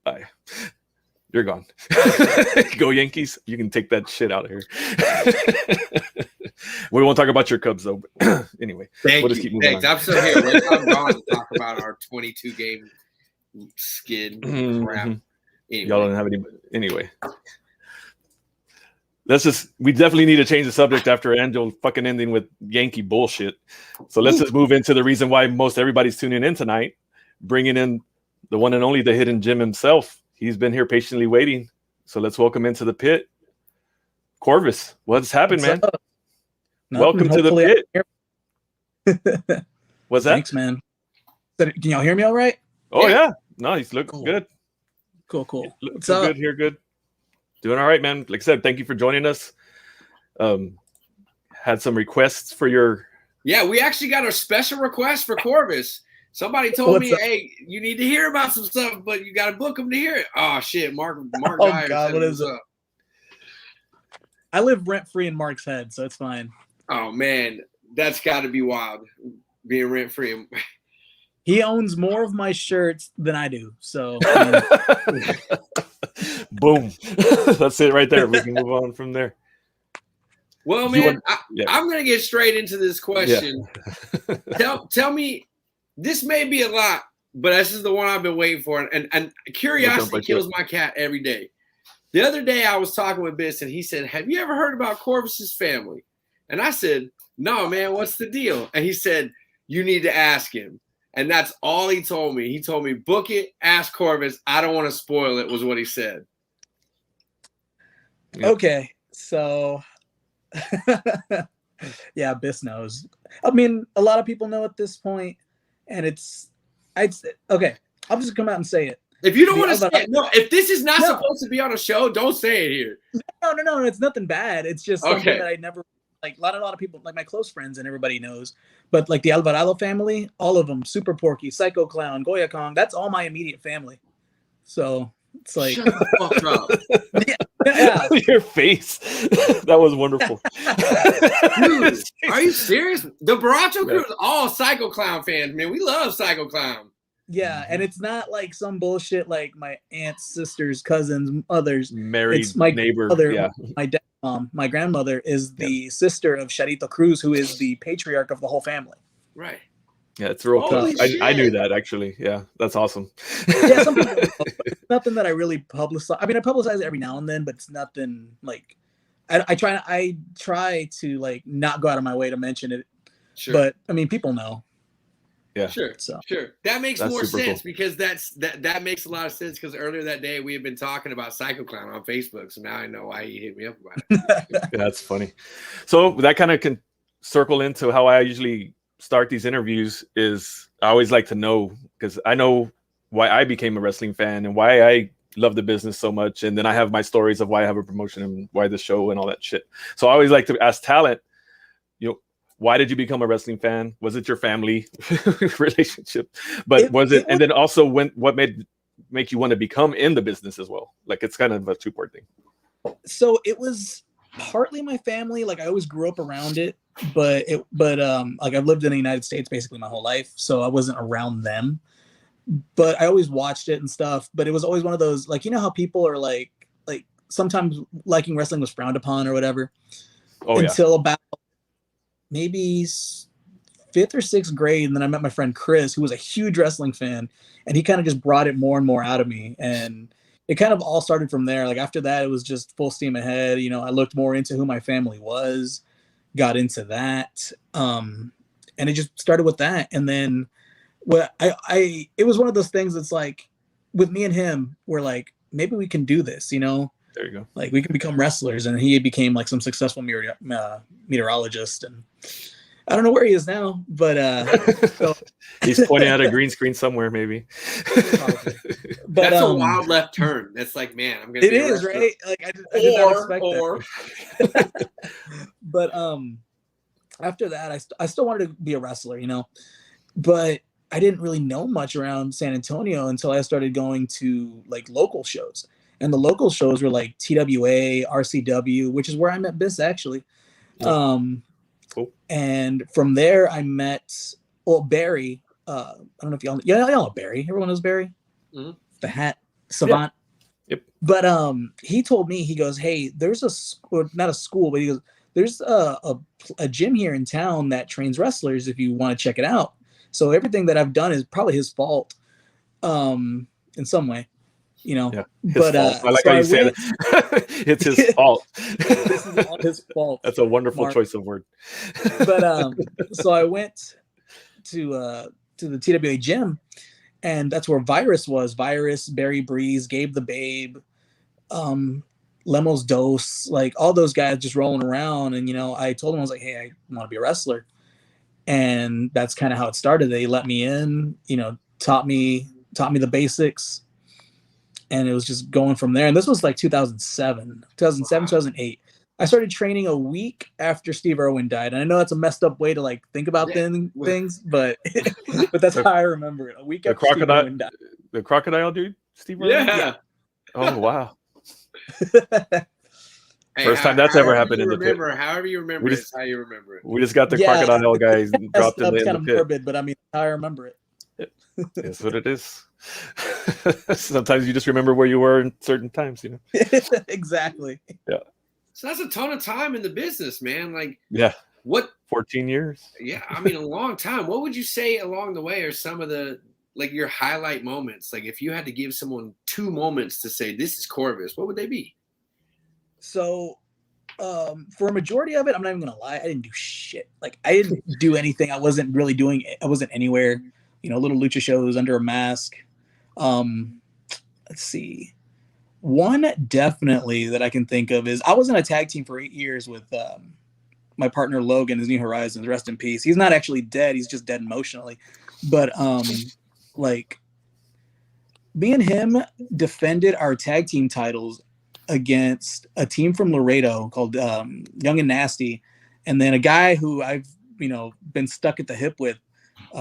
Bye. You're gone. Go Yankees. You can take that shit out of here. We won't talk about your Cubs though. Anyway, we'll just keep moving on. I'm still here. I'm going to talk about our 22 game skid crap. Anyway. Y'all don't have any. Anyway. We definitely need to change the subject after Angel fucking ending with Yankee bullshit. So let's just move into the reason why most everybody's tuning in tonight, bringing in the one and only, the Hidden Gem himself. He's been here patiently waiting. So let's welcome into the pit, Corvice. What's happened, man? Welcome to the pit. What's that? Thanks, man. Can y'all hear me all right? Oh, yeah. No, he's looking good. Cool. What's up? Good here, good. Doing all right, man. Like I said, thank you for joining us. Had some requests for your... Yeah, we actually got a special request for Corvice. Somebody told me, hey, you need to hear about some stuff, but you got to book them to hear it. Oh, shit. Mark oh, God, what is it? Up. I live rent-free in Mark's head, so it's fine. Oh, man. That's got to be wild, being rent-free. He owns more of my shirts than I do, so... Boom. That's it right there. We can move on from there. Well, man, I'm going to get straight into this question. Yeah. Tell me, this may be a lot, but this is the one I've been waiting for. And curiosity kills my cat every day. The other day I was talking with Biss, and he said, have you ever heard about Corvice's family? And I said, no, man, what's the deal? And he said, you need to ask him. And that's all he told me. He told me, book it, ask Corvice. I don't want to spoil it, was what he said. Yeah. Okay, so yeah, Biss knows. I mean, a lot of people know at this point, and okay. I'll just come out and say it. If you don't want to say it, no. If this is not supposed to be on a show, don't say it here. No. It's nothing bad. It's just something that I never like. A lot of people, like my close friends and everybody knows. But like the Alvarado family, all of them, Super Porky, Psycho Clown, Goya Kong, that's all my immediate family. So it's like, shut the fuck up. Yeah. Your face. That was wonderful. Dude, are you serious? The Borracho Crew is all Psycho Clown fans, man. We love Psycho Clown. Yeah, and it's not like some bullshit like my aunts, sisters, cousins, others. Married it's my neighbor. Mother, my dad, my grandmother is the sister of Charito Cruz, who is the patriarch of the whole family. Right. Yeah, it's real tough. I knew that actually. Yeah, that's awesome. Yeah, some people it's nothing that I really publicize. I mean, I publicize it every now and then, but it's nothing like I try to like not go out of my way to mention it. Sure. But I mean, people know. Yeah. Sure. That makes more sense because that makes a lot of sense because earlier that day we had been talking about Psycho Clown on Facebook, so now I know why he hit me up about it. Yeah, that's funny. So that kind of can circle into how I usually start these interviews. Is I always like to know because I know why I became a wrestling fan and why I love the business so much, and then I have my stories of why I have a promotion and why the show and all that shit. So I always like to ask talent, why did you become a wrestling fan? Was it your family relationship? But was it and then also what make you want to become in the business as well? Like it's kind of a two-part thing. So it was partly my family. Like I always grew up around it, but like I've lived in the United States basically my whole life, so I wasn't around them. But I always watched it and stuff. But it was always one of those like how people are like sometimes liking wrestling was frowned upon or whatever. Until about maybe 5th or 6th grade, and then I met my friend Chris, who was a huge wrestling fan, and he kind of just brought it more and more out of me. And it kind of all started from there. Like after that, it was just full steam ahead. You know, I looked more into who my family was, got into that. And it just started with that. And then it was one of those things that's like with me and him, we're like, maybe we can do this, you know? There you go. Like we can become wrestlers. And he became like some successful meteorologist. And I don't know where he is now, but so. He's pointing at a green screen somewhere, maybe. But that's a wild left turn. That's like, man, I'm gonna. It is right. Like I did not expect that. But after that, I still wanted to be a wrestler, you know, but I didn't really know much around San Antonio until I started going to like local shows, and the local shows were like TWA, RCW, which is where I met Biss actually. Yeah. Cool. And from there, I met Barry. I don't know if y'all know Barry. Everyone knows Barry. Mm-hmm. The hat savant. Yep. But he told me, he goes, hey, there's not a school, but he goes, there's a gym here in town that trains wrestlers if you want to check it out. So everything that I've done is probably his fault, in some way. You know, yeah, but I like how you say that. It's his fault. This is all his fault. That's a wonderful choice of word. But so I went to the TWA gym, and that's where Virus was. Virus, Barry Breeze, Gabe the Babe, Lemos Dos, like all those guys just rolling around. And you know, I told them, I was like, hey, I want to be a wrestler, and that's kind of how it started. They let me in, you know, taught me the basics. And it was just going from there. And this was like 2007, 2008. I started training a week after Steve Irwin died. And I know that's a messed up way to like think about things, but that's how I remember it. A week after Steve Irwin died. The crocodile dude, Steve Irwin? Yeah. Oh, wow. First time that's ever happened in the pit. However you remember it, how you remember it. We just got the crocodile guys dropped in the kind pit. of morbid, but I mean, how I remember it. That's what it is. Sometimes you just remember where you were in certain times, you know. Exactly. Yeah. So that's a ton of time in the business, man. Like, yeah. What? 14 years. Yeah, I mean, a long time. What would you say along the way are some of the like your highlight moments? Like, if you had to give someone 2 moments to say this is Corvice, what would they be? So, for a majority of it, I'm not even gonna lie, I didn't do shit. Like, I didn't do anything. I wasn't really doing. I wasn't anywhere. You know, little lucha shows under a mask. Let's see. One definitely that I can think of is I was in a tag team for 8 years with my partner Logan, his New Horizons, rest in peace. He's not actually dead, he's just dead emotionally. But like me and him defended our tag team titles against a team from Laredo called Young and Nasty, and then a guy who I've been stuck at the hip with,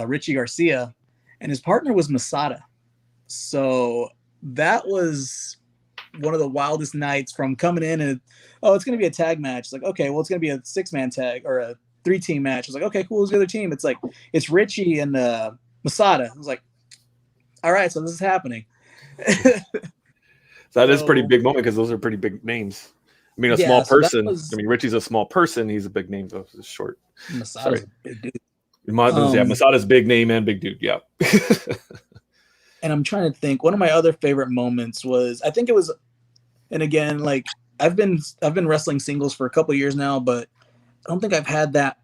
Richie Garcia, and his partner was Masada. So that was one of the wildest nights, from coming in and, it's going to be a tag match. It's like, okay, well, it's going to be a 6-man tag or a 3-team match. It's like, okay, cool. Who's the other team? It's like, it's Richie and Masada. I was like, all right, so this is happening. That is a pretty big moment because those are pretty big names. I mean, small person. I mean, Richie's a small person. He's a big name, though. It's short. Masada's a big dude. Masada's big name and big dude. Yeah. And I'm trying to think. One of my other favorite moments was, I think it was, and again, like I've been wrestling singles for a couple of years now, but I don't think I've had that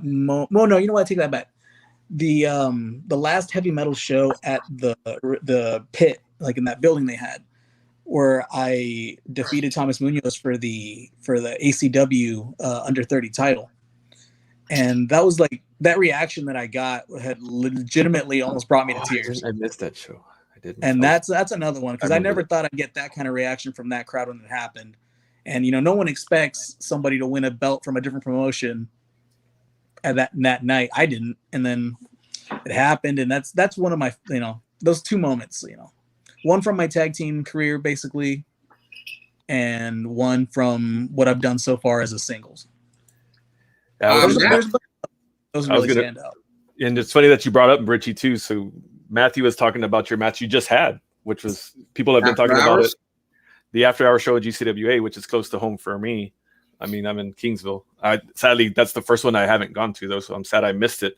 moment. Well, no, you know what? I take that back. The last heavy metal show at the pit, like in that building they had, where I defeated Thomas Munoz for the ACW under 30 title. And that was like, that reaction that I got had legitimately almost brought me to tears. I missed that show. I didn't. And that's another one, because I never thought I'd get that kind of reaction from that crowd when it happened. And no one expects somebody to win a belt from a different promotion at that night. I didn't, and then it happened, and that's one of my those 2 moments. One from my tag team career, basically, and one from what I've done so far as a singles. Those really stand out. And it's funny that you brought up Richie too. So Matthew was talking about your match you just had, which was, people have been talking about it. The after-hour show at GCWA, which is close to home for me. I mean, I'm in Kingsville. Sadly, that's the first one I haven't gone to, though, so I'm sad I missed it.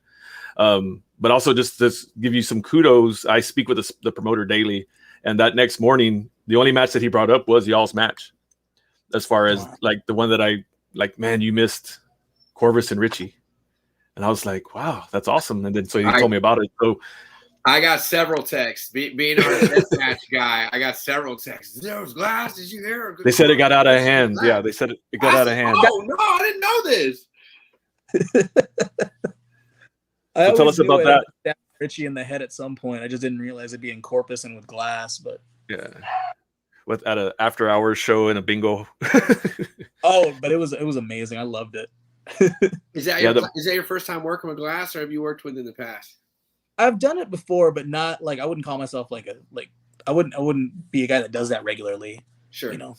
But also just give you some kudos. I speak with the promoter daily, And that next morning, the only match that he brought up was y'all's match. As far as like the one that I like, man, you missed Corvice and Richie. And I was like, wow, that's awesome. And then so he told me about it. So I got several texts. Being our deathmatch guy, I got several texts. There was glass. Did you hear? They said it got out of hand. Yeah, they said it got out of hand. Oh no, I didn't know this. So tell us about that. Richie in the head at some point. I just didn't realize it'd be in Corpus and with glass, but yeah, with at an after hours show and a bingo. Oh, but it was amazing. I loved it. Is that your first time working with glass, or have you worked with it in the past? I've done it before, but not like I wouldn't call myself I wouldn't be a guy that does that regularly. Sure. You know.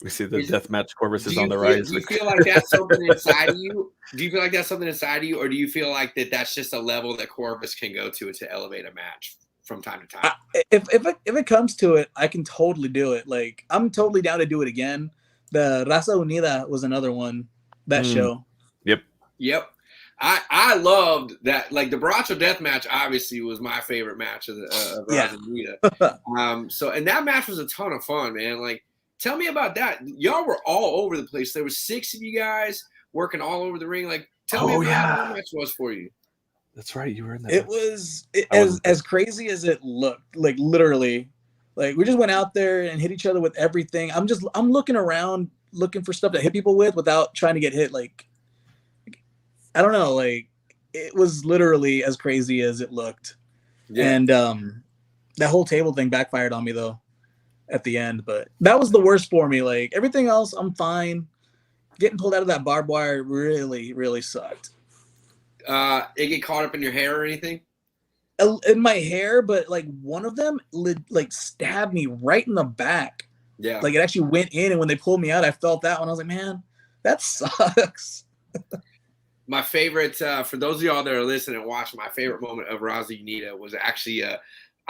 We see the deathmatch Corvus is on the rise. Do you feel like that's something inside of you? Do you feel like that's something inside of you, or do you feel like that's just a level that Corvus can go to elevate a match from time to time? If it comes to it, I can totally do it. Like, I'm totally down to do it again. The Raza Unida was another one, that show. Yep. I loved that. Like, the Borracho death match obviously was my favorite match of Raza Unida. So, and that match was a ton of fun, man. Like, tell me about that. Y'all were all over the place. There was 6 of you guys working all over the ring. Like, tell me about how that match was for you. That's right. You were in that. It was as crazy as it looked. Like, literally, like, we just went out there and hit each other with everything. I'm looking around, looking for stuff to hit people with without trying to get hit. Like, I don't know. Like, it was literally as crazy as it looked. Yeah. And that whole table thing backfired on me though at the end, but that was the worst for me. Like, everything else, I'm fine. Getting pulled out of that barbed wire really, really sucked. It get caught up in your hair or anything? In my hair, but like one of them like stabbed me right in the back. Yeah. Like, it actually went in, and when they pulled me out, I felt that one. I was like, man, that sucks. My favorite, for those of y'all that are listening and watching, my favorite moment of Raza Unida was actually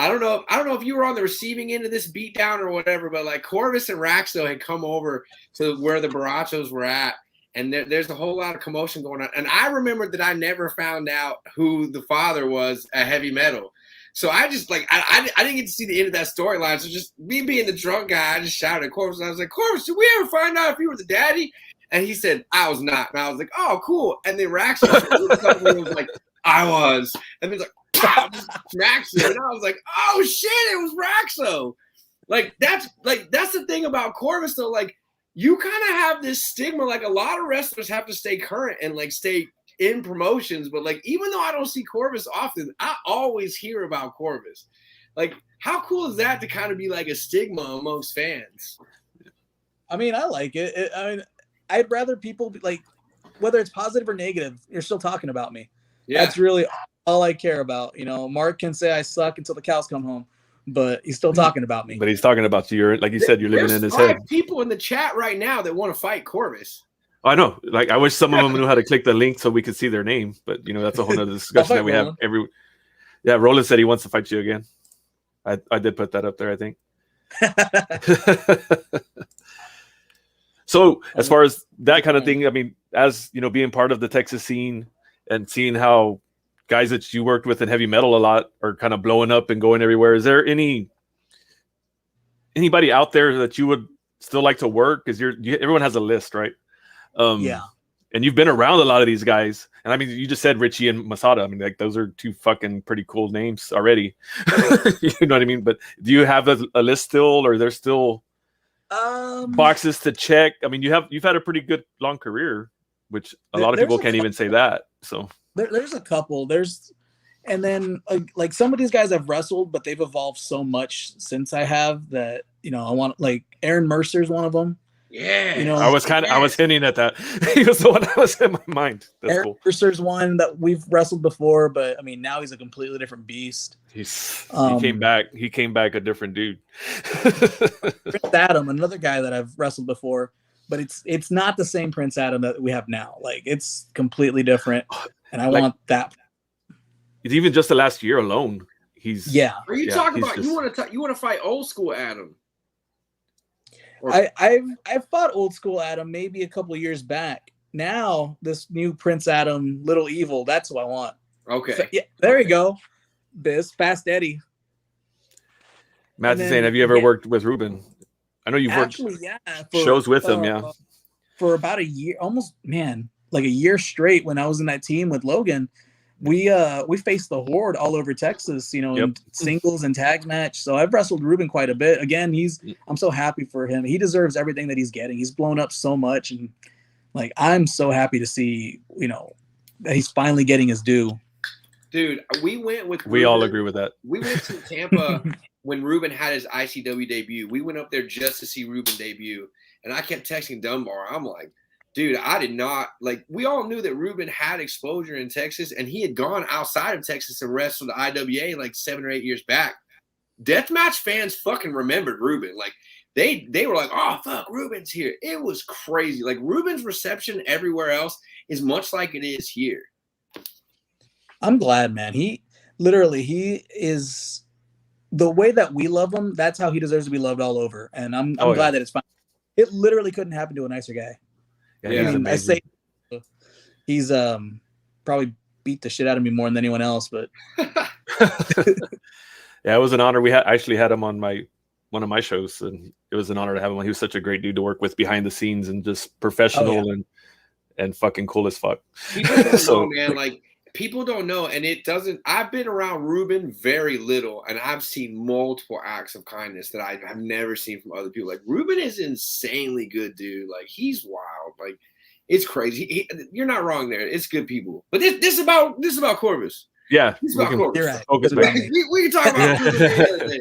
I don't know if you were on the receiving end of this beatdown or whatever, but like Corvus and Raxo had come over to where the Borrachos were at, and there's a whole lot of commotion going on. And I remembered that I never found out who the father was at Heavy Metal. So I just like I didn't get to see the end of that storyline. So just me being the drunk guy, I just shouted at Corvus. I was like, Corvus, did we ever find out if you were the daddy? And he said, I was not. And I was like, oh, cool. And then Raxo was like, I was. And then like, pow, just smacks him. And I was like, oh shit, it was Raxo. Like, that's the thing about Corvus though. Like, you kind of have this stigma. Like, a lot of wrestlers have to stay current and like stay in promotions. But like, even though I don't see Corvus often, I always hear about Corvus. Like, how cool is that to kind of be like a stigma amongst fans? I mean, I like it. I'd rather people be like, whether it's positive or negative, you're still talking about me. Yeah. That's really all I care about. You know, Mark can say I suck until the cows come home, but he's still talking about me. But he's talking about you. Like you said, you're living in his head. There's people in the chat right now that want to fight Corvus. I know. Like, I wish some of them knew how to click the link so we could see their name. But, you know, that's a whole other discussion that we have every. Yeah, Roland said he wants to fight you again. I did put that up there, I think. So as far as that kind of thing, I mean, as you know, being part of the Texas scene and seeing how guys that you worked with in heavy metal a lot are kind of blowing up and going everywhere, is there anybody out there that you would still like to work? Because everyone has a list, right? Yeah. And you've been around a lot of these guys. And I mean, you just said Richie and Masada. I mean, like, those are 2 fucking pretty cool names already. You know what I mean? But do you have a list still, or there's still boxes to check? I mean, you've had a pretty good long career, which a lot of people can't even say that. So there's a couple. And then like some of these guys I've wrestled, but they've evolved so much since I have that, you know, I want, like, Aaron Mercer's one of them. Yeah, you know, I was hinting at that. He was the one that was in my mind. That's Aaron cool. Mercer's one that we've wrestled before, but I mean, now he's a completely different beast. He came back. He came back a different dude. Prince Adam, another guy that I've wrestled before, but it's not the same Prince Adam that we have now. Like, it's completely different, and I want that. Even just the last year alone, he's. Are you talking about you want to fight old school Adam? I've fought old school Adam maybe a couple of years back. Now this new Prince Adam, Little Evil, that's what I want. Okay. So, yeah, there you go. Fast Eddie. Matt's saying, have you ever worked with Ruben? I know you've worked shows with him, for about a year, almost, man, like a year straight. When I was in that team with Logan, we faced the Horde all over Texas, in singles and tag match. So I've wrestled Ruben quite a bit. Again, I'm so happy for him. He deserves everything that he's getting. He's blown up so much, and like I'm so happy to see, that he's finally getting his due. Dude, we all agree with that. We went to Tampa when Ruben had his ICW debut. We went up there just to see Ruben debut, and I kept texting Dunbar. I'm like, dude, I did not we all knew that Ruben had exposure in Texas, and he had gone outside of Texas and wrestled the IWA like 7 or 8 years back. Deathmatch fans fucking remembered Ruben. Like they were like, oh fuck, Ruben's here. It was crazy. Like Ruben's reception everywhere else is much like it is here. I'm glad, man. He is the way that we love him. That's how he deserves to be loved all over. And I'm glad that it's fine. It literally couldn't happen to a nicer guy. Yeah, I mean, I say he's probably beat the shit out of me more than anyone else, but yeah, it was an honor. We actually had him on one of my shows, and it was an honor to have him on. He was such a great dude to work with behind the scenes and just professional and fucking cool as fuck. People don't know, man. Like people don't know, and it doesn't. I've been around Ruben very little, and I've seen multiple acts of kindness that I've never seen from other people. Like Ruben is insanely good, dude. Like he's wild. Like it's crazy. You're not wrong there. It's good people. But this is about Corvice. Yeah, this is about Corvice. You're right. We can talk about Corvice.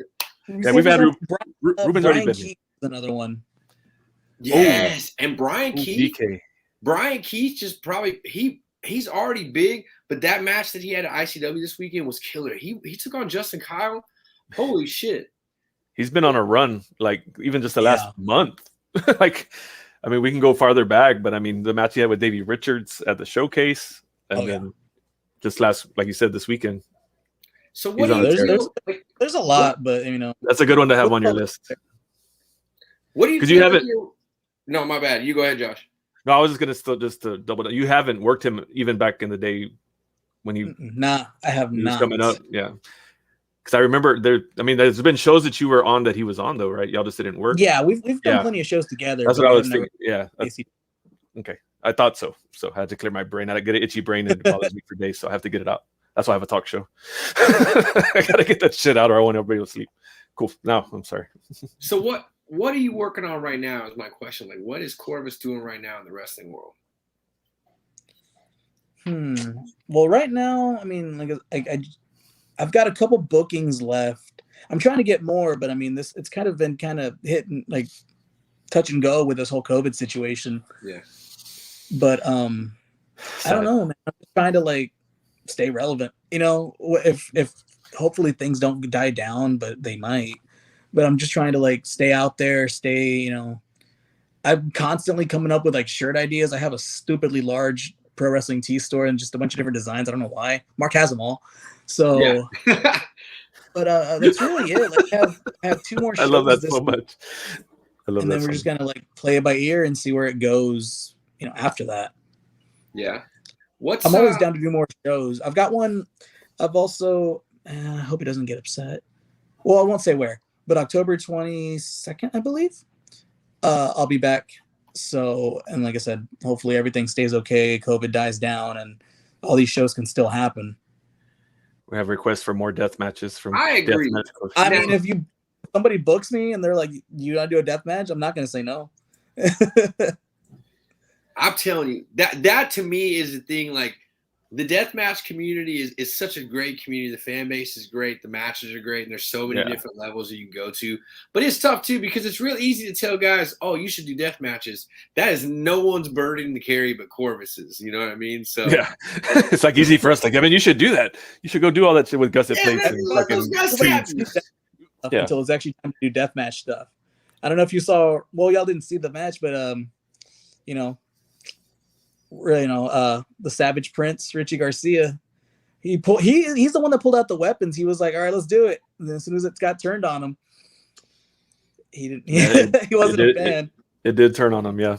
Yeah, we've had Ruben's already been Keith, another one. Yes, and Brian Keith. DK. Brian Keith just probably he's already big, but that match that he had at ICW this weekend was killer. He took on Justin Kyle. Holy shit. He's been on a run, like even just the last month. Like, I mean, we can go farther back, but I mean, the match he had with Davey Richards at the showcase, and then just like you said, this weekend. So what do you there's a lot, but that's a good one to have on your list. What do you? Because you haven't. No, my bad. You go ahead, Josh. No, I was just gonna just to double. You haven't worked him even back in the day when he. Nah, I have not. Was coming up, yeah. Because I remember there's been shows that you were on that he was on though, right? Y'all just didn't work. Yeah, we've done plenty of shows together. That's what I was thinking. Yeah. Okay, I thought so. So I had to clear my brain. I get an itchy brain and it bothers me for days, so I have to get it out. That's why I have a talk show. I gotta get that shit out, or I won't everybody will sleep. Cool. Now I'm sorry. So what are you working on right now? Is my question. Like, what is Corvice doing right now in the wrestling world? Well, right now, I mean, I've got a couple bookings left. I'm trying to get more, but I mean, it's kind of been hitting like touch and go with this whole COVID situation. Yeah. But I don't know, man. I'm just trying to stay relevant. If hopefully things don't die down, but they might. But I'm just trying to stay out there, I'm constantly coming up with shirt ideas. I have a stupidly large pro wrestling tee store and just a bunch of different designs. I don't know why. Mark has them all. So, but that's really it. I have 2 more shows. I love that so much. And then we're just gonna play it by ear and see where it goes. After that. Yeah. I'm always down to do more shows. I've got one. I've also. I hope he doesn't get upset. Well, I won't say where, but October 22nd, I believe. I'll be back. So, and like I said, hopefully everything stays okay. COVID dies down, and all these shows can still happen. We have requests for more death matches from. I agree. I mean, if somebody books me and they're like, "You want to do a death match?" I'm not going to say no. I'm telling you, that to me is the thing. The deathmatch community is such a great community. The fan base is great. The matches are great. And there's so many different levels that you can go to. But it's tough, too, because it's real easy to tell guys, oh, you should do death matches. That is no one's burden to carry but Corvice's. You know what I mean? So yeah. It's easy for us. You should do that. You should go do all that shit with gusset plates. Until it's actually time to do deathmatch stuff. I don't know if you saw, well, y'all didn't see the match, but, the Savage Prince, Richie Garcia, he's the one that pulled out the weapons. He was like, all right, let's do it. And then as soon as it got turned on him, he didn't. He wasn't a fan. It did turn on him, yeah.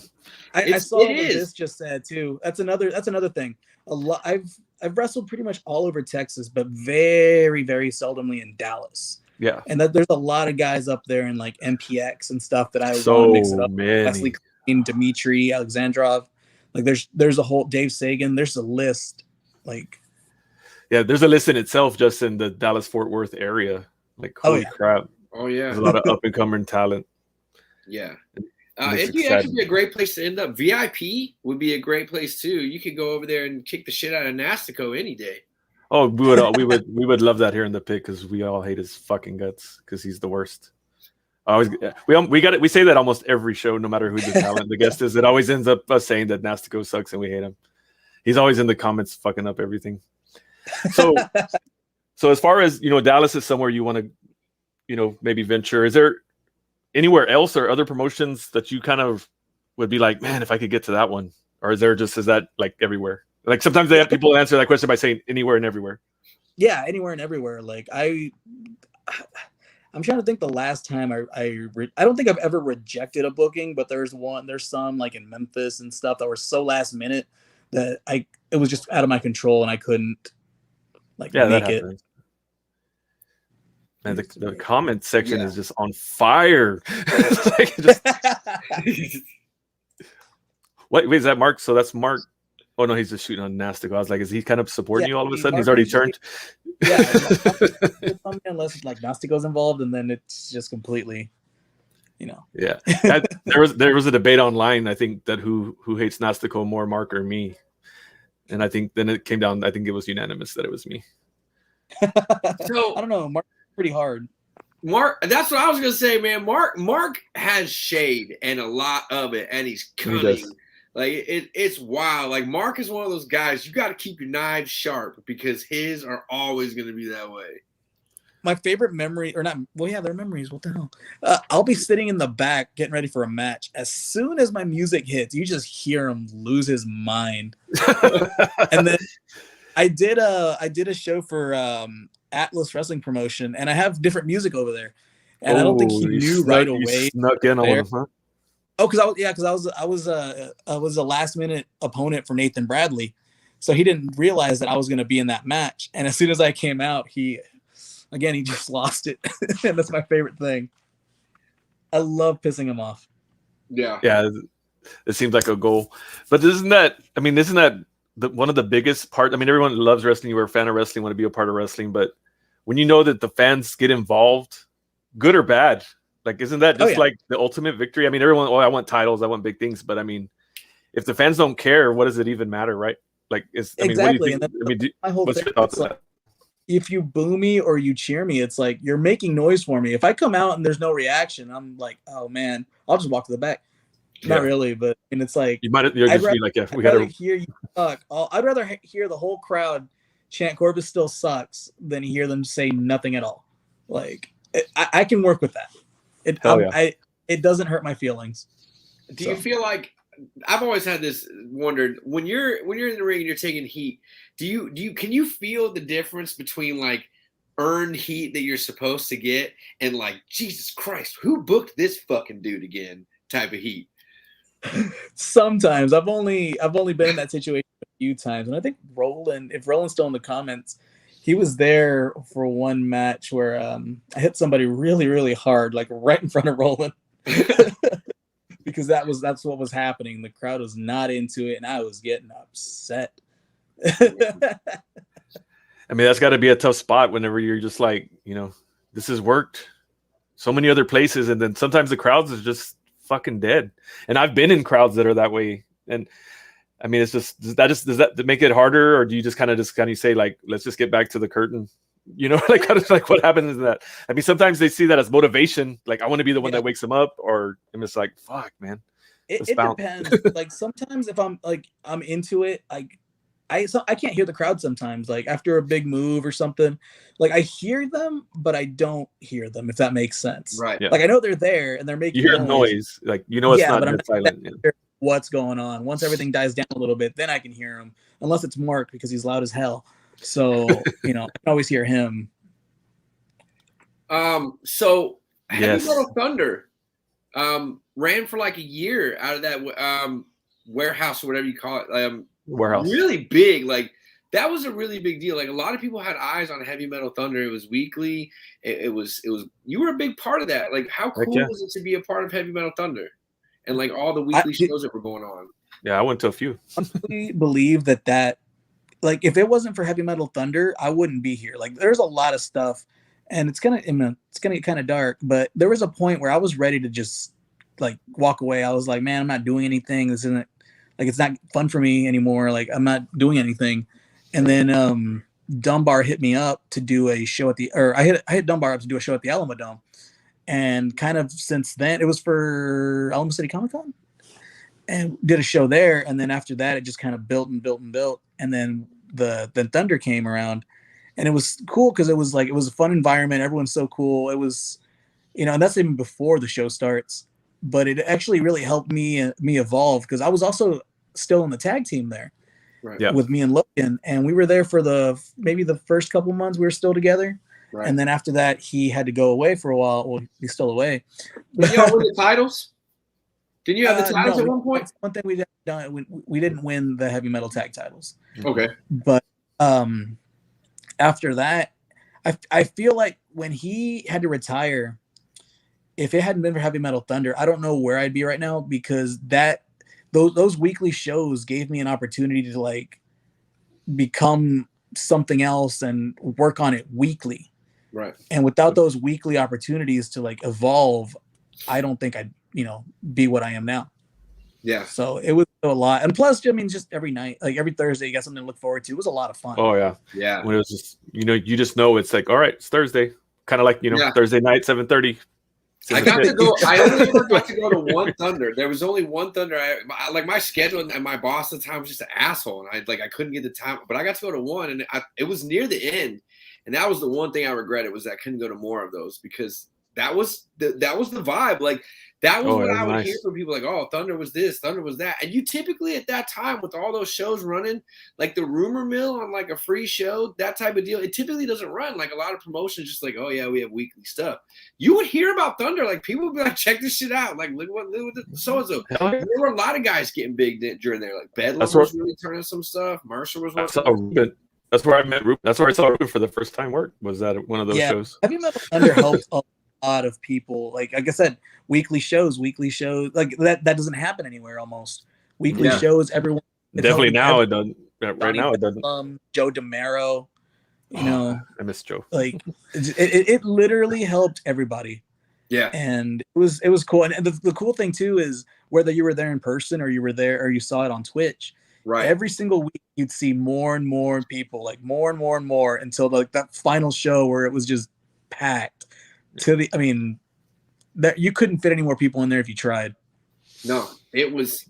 I saw what this just said too. That's another thing. A lot. I've wrestled pretty much all over Texas, but very, very seldomly in Dallas. Yeah. And that there's a lot of guys up there in like MPX and stuff that I want So to mix it up. many. Wesley Klein, Dmitry Alexandrov. Like there's a whole Dave Sagan. There's a list. Like, yeah, there's a list in itself just in the Dallas-Fort Worth area. Like, holy crap. Oh, yeah. There's a lot of up-and-coming talent. Yeah. MPX would be a great place to end up. VIP would be a great place, too. You could go over there and kick the shit out of Nastico any day. Oh, we would love that here in the pit because we all hate his fucking guts because he's the worst. We say that almost every show, no matter who the talent the guest is. It always ends up us saying that Nastico sucks and we hate him. He's always in the comments fucking up everything. So as far as Dallas is somewhere you want to maybe venture. Is there anywhere else or other promotions that you kind of would be like, man, if I could get to that one? Or is that like everywhere? Like sometimes they have people answer that question by saying anywhere and everywhere. Yeah, anywhere and everywhere. Like I'm trying to think the last time I don't think I've ever rejected a booking, but there's some like in Memphis and stuff that were so last minute that it was just out of my control and I couldn't make it. And the comment section is just on fire. Wait, is that Mark? So that's Mark. Oh no, he's just shooting on Nastico. I was like, is he kind of supporting you all of a sudden? He's already turned. Yeah, unless like Nastico's involved, and then it's just completely, Yeah, there was a debate online. I think that who hates Nastico more, Mark or me, and I think then it came down. I think it was unanimous that it was me. So I don't know. Mark's pretty hard. Mark, that's what I was gonna say, man. Mark has shade and a lot of it, and he's cunning. Like it's wild. Like Mark is one of those guys you got to keep your knives sharp because his are always going to be that way. My favorite memory, or not? Well, yeah, they're memories. What the hell? I'll be sitting in the back getting ready for a match. As soon as my music hits, you just hear him lose his mind. And then I did a show for Atlas Wrestling Promotion, and I have different music over there. And I don't think he knew right away. You snuck in on him, huh? Oh, because I was a last minute opponent for Nathan Bradley, so he didn't realize that I was going to be in that match. And as soon as I came out, he just lost it, and that's my favorite thing. I love pissing him off. Yeah, it seems like a goal, but isn't that one of the biggest part? I mean, everyone loves wrestling. You're a fan of wrestling, want to be a part of wrestling, but when you know that the fans get involved, good or bad. Like, isn't that just like the ultimate victory? I mean, everyone, I want titles, I want big things, but I mean, if the fans don't care, what does it even matter, right? Like, exactly. My whole what's your thoughts on that? If you boo me or you cheer me, it's like you're making noise for me. If I come out and there's no reaction, I'm like, oh man, I'll just walk to the back. Not really, but it's like you're just be like, we gotta hear you suck. I'd rather hear the whole crowd chant Corvus still sucks than hear them say nothing at all. Like, I can work with that. It doesn't hurt my feelings. Do you feel like I've always had this wondered when you're in the ring and you're taking heat, can you feel the difference between like earned heat that you're supposed to get and like Jesus Christ, who booked this fucking dude again type of heat? Sometimes I've only been in that situation a few times, and I think if Roland's still in the comments, he was there for one match where I hit somebody really, really hard, like right in front of Roland, because that's what was happening. The crowd was not into it, and I was getting upset. I mean, that's got to be a tough spot whenever you're just like, this has worked so many other places, and then sometimes the crowds is just fucking dead. And I've been in crowds that are that way, and I mean, it's just does that make it harder, or do you just kind of say like, let's just get back to the curtain, like kind of like what happens in that? I mean, sometimes they see that as motivation, like I want to be the one that wakes them up, or I'm just like, fuck, man. It depends. Like sometimes if I'm into it, I can't hear the crowd sometimes. Like after a big move or something, like I hear them, but I don't hear them. If that makes sense, right? Yeah. Like I know they're there and they're making. You hear noise, like it's not but I'm silent. Sure what's going on? Once everything dies down a little bit, then I can hear him. Unless it's Mark because he's loud as hell. So I can always hear him. So Heavy Metal Thunder ran for like a year out of that warehouse or whatever you call it. Warehouse. Really big. Like that was a really big deal. Like a lot of people had eyes on Heavy Metal Thunder. It was weekly. It was you were a big part of that. Like how cool was it to be a part of Heavy Metal Thunder and like all the weekly shows that were going on? Yeah, I went to a few. I believe that like if it wasn't for Heavy Metal Thunder, I wouldn't be here. Like there's a lot of stuff, and it's gonna get kind of dark. But there was a point where I was ready to just like walk away. I was like, man, I'm not doing anything. This isn't like it's not fun for me anymore. Like I'm not doing anything. And then Dunbar hit me up to do a show I hit Dunbar up to do a show at the Alamo Dome. And kind of since then, it was for Alamo City Comic Con, and did a show there. And then after that, it just kind of built and built and built. And then the Thunder came around, and it was cool because it was a fun environment. Everyone's so cool. It was, and that's even before the show starts. But it actually really helped me evolve because I was also still in the tag team there. Right. Yeah. With me and Logan, and we were there for maybe the first couple months we were still together, right. And then after that he had to go away for a while. Well, he's still away. Did you all win the titles? Didn't you have the titles at one point? One thing we didn't win the heavy metal tag titles. Okay, but after that, I feel like when he had to retire, if it hadn't been for Heavy Metal Thunder, I don't know where I'd be right now because those weekly shows gave me an opportunity to like become something else and work on it weekly. Right. And without those weekly opportunities to like evolve, I don't think I'd, be what I am now. Yeah. So it was a lot. And plus, I mean, just every night, like every Thursday, you got something to look forward to. It was a lot of fun. Oh yeah. Yeah. When it was just, you just know it's like, all right, it's Thursday. Kind of like, Thursday night, 7:30. I only ever got to go to one Thunder. There was only one Thunder. Like my schedule and my boss at the time was just an asshole, and I couldn't get the time. But I got to go to one, and it was near the end, and that was the one thing I regretted was that I couldn't go to more of those because that was the vibe. Like that was what I would hear from people. Like, oh, Thunder was this, Thunder was that, and you typically at that time with all those shows running, like the Rumor Mill on like a free show, that type of deal, it typically doesn't run. Like a lot of promotions, just like, oh yeah, we have weekly stuff. You would hear about Thunder, like people would be like, check this shit out. Like look what so and so. There were a lot of guys getting big during there. Like Bedlam was really turning some stuff. Mercer was working. That's where I met Ruben. That's where I saw Ruben for the first time work. Was that one of those shows? Heavy Metal Thunder helped a lot of people. Like I said, weekly shows. Like that doesn't happen anywhere almost. Weekly shows, everyone. Definitely now it doesn't. Right now it doesn't. Joe DeMero. I miss Joe. Like it literally helped everybody. Yeah. And it was cool. And the cool thing too is whether you were there in person or you were there or you saw it on Twitch. Right. Every single week you'd see more and more people, like more and more and more until like that final show where it was just packed that you couldn't fit any more people in there if you tried. No, it was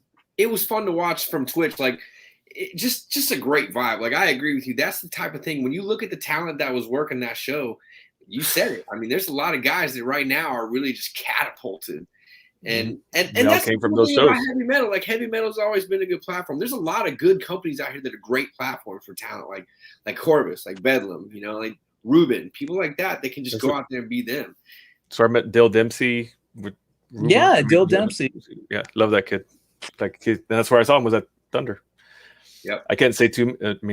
fun to watch from Twitch. Like just a great vibe. Like I agree with you. That's the type of thing when you look at the talent that was working that show, you said it. I mean, there's a lot of guys that right now are really just catapulted. And that's came from those shows. Heavy metal. Like heavy metal has always been a good platform. There's a lot of good companies out here that are great platforms for talent, like Corvice, like Bedlam, like Ruben, people like that. They can just go out there and be them. So I met Dill Dempsey. Dill Dempsey. Yeah, love that kid. That's where I saw him was at Thunder. Yep. I can't say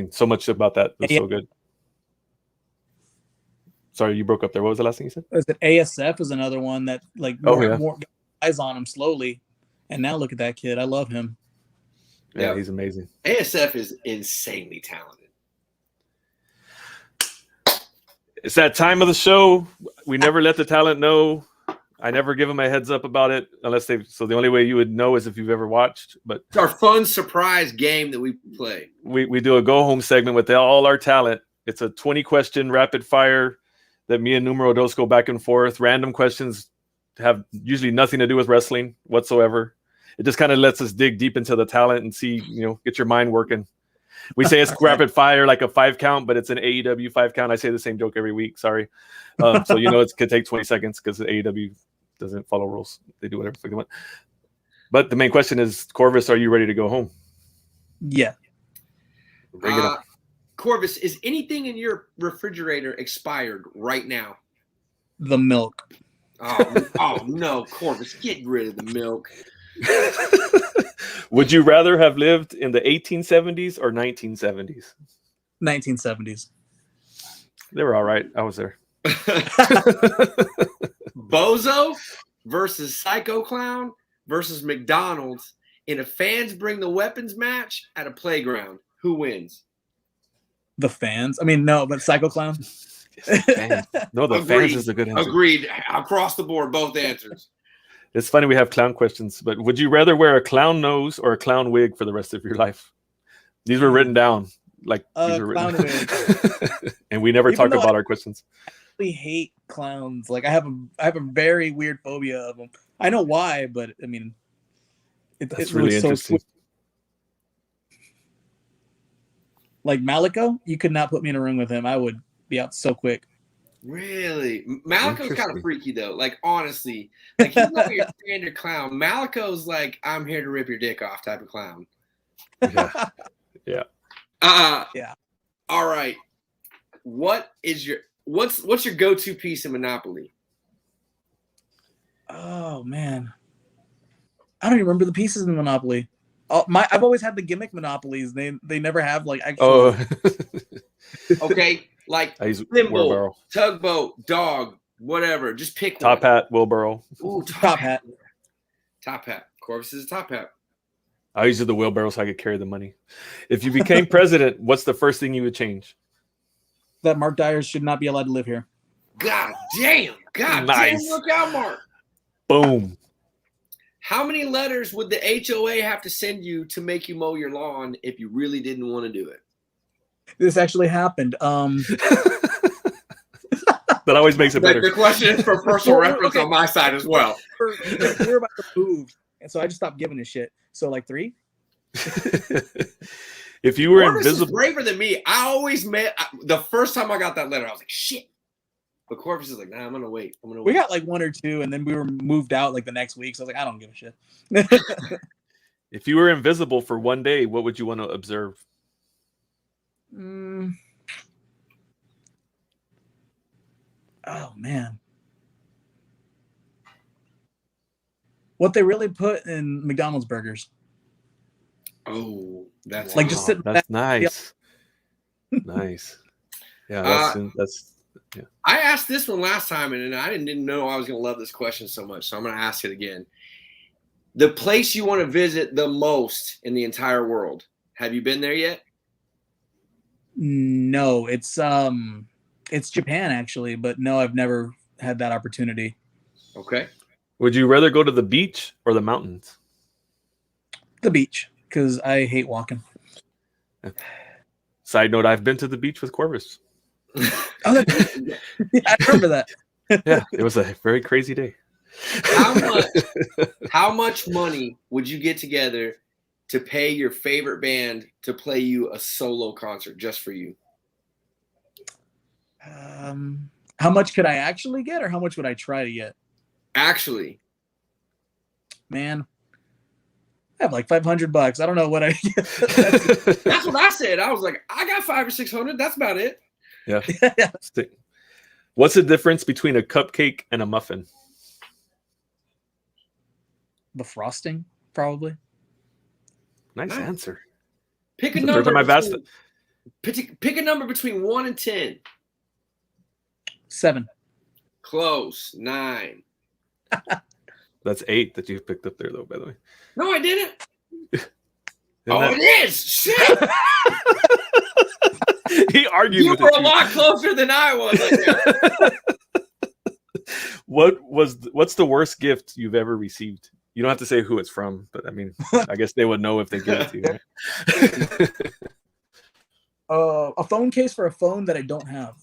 so much about that. It was so good. Sorry, you broke up there. What was the last thing you said? Was it ASF is another one that like more eyes on him slowly, and now look at that kid. I love him. Yeah, he's amazing. ASF is insanely talented. It's that time of the show. We never let the talent know. I never give them a heads up about it unless so the only way you would know is if you've ever watched. But it's our fun surprise game that we play. We do a go home segment with all our talent. It's a 20-question rapid fire that me and Numero Dos go back and forth. Random questions have usually nothing to do with wrestling whatsoever. It just kind of lets us dig deep into the talent and see, get your mind working. We say it's rapid fire, like a 5 count, but it's an AEW 5 count. I say the same joke every week. Sorry. So it could take 20 seconds because AEW doesn't follow rules. They do whatever they want. But the main question is, Corvice, are you ready to go home? Yeah. Bring it up. Corvice, is anything in your refrigerator expired right now? The milk. Oh no, Corvice, get rid of the milk. Would you rather have lived in the 1870s or 1970s? 1970s. They were all right. I was there. Bozo versus Psycho Clown versus McDonald's in a fans bring the weapons match at a playground. Who wins? The fans. I mean, no, but Psycho Clown. No, the fans is a good answer. Agreed. Across the board, both answers. It's funny we have clown questions, but would you rather wear a clown nose or a clown wig for the rest of your life? These were written down. Like these were clown written. And we never talk about our questions. I hate clowns. Like I have a very weird phobia of them. I know why, but I mean, it's really interesting. Like Malico, you could not put me in a room with him. I would be out so quick. Really? Malico's kind of freaky though. Like honestly, like he's not your standard clown. Malico's like, I'm here to rip your dick off type of clown. Yeah. Yeah. Yeah. All right. What's your go-to piece in Monopoly? Oh man, I don't even remember the pieces in Monopoly. I've always had the gimmick Monopolies. They never have like actual. Okay, like thimble, tugboat, dog, whatever. Just pick top one. Hat, wheelbarrow. Ooh, top hat. Top hat. Corvus is a top hat. I use the wheelbarrow so I could carry the money. If you became president, what's the first thing you would change? That Mark Dyers should not be allowed to live here. God damn. God nice. damn. Look out, Mark. Boom. How many letters would the HOA have to send you to make you mow your lawn if you really didn't want to do it? This actually happened. That always makes it better. The question is for personal reference on my side as well. We were about to move, and so I just stopped giving a shit. So like 3. If you were Corvus invisible, is braver than me. I always the first time I got that letter, I was like, shit. But Corvus is like, nah, I'm gonna wait. We got like 1 or 2, and then we were moved out like the next week. So I was like, I don't give a shit. If you were invisible for one day, what would you want to observe? Oh man, what they really put in McDonald's burgers. Oh, that's like just sitting. That's nice. Nice. Yeah, that's. Yeah. I asked this one last time, and I didn't know I was going to love this question so much, so I'm going to ask it again. The place you want to visit the most in the entire world. Have you been there yet? No, it's Japan actually, but no, I've never had that opportunity. Okay. Would you rather go to the beach or the mountains? The beach, because I hate walking. Side note: I've been to the beach with Corvus. I remember that. Yeah, it was a very crazy day. How much money would you get together to pay your favorite band to play you a solo concert just for you? How much could I actually get, or how much would I try to get? Actually, man, I have like $500. I don't know what I get. That's what I said. I was like, I got $500 or $600. That's about it. Yeah. What's the difference between a cupcake and a muffin? The frosting, probably. Nice answer. Pick a number. Pick a number between 1 and 10. 7. Close. 9. That's 8 that you picked up there, though. By the way. No, I didn't. It is. Shit. He argued. You were a lot closer than I was. What's the worst gift you've ever received? You don't have to say who it's from, but I mean, I guess they would know if they give it to you. Right? A phone case for a phone that I don't have.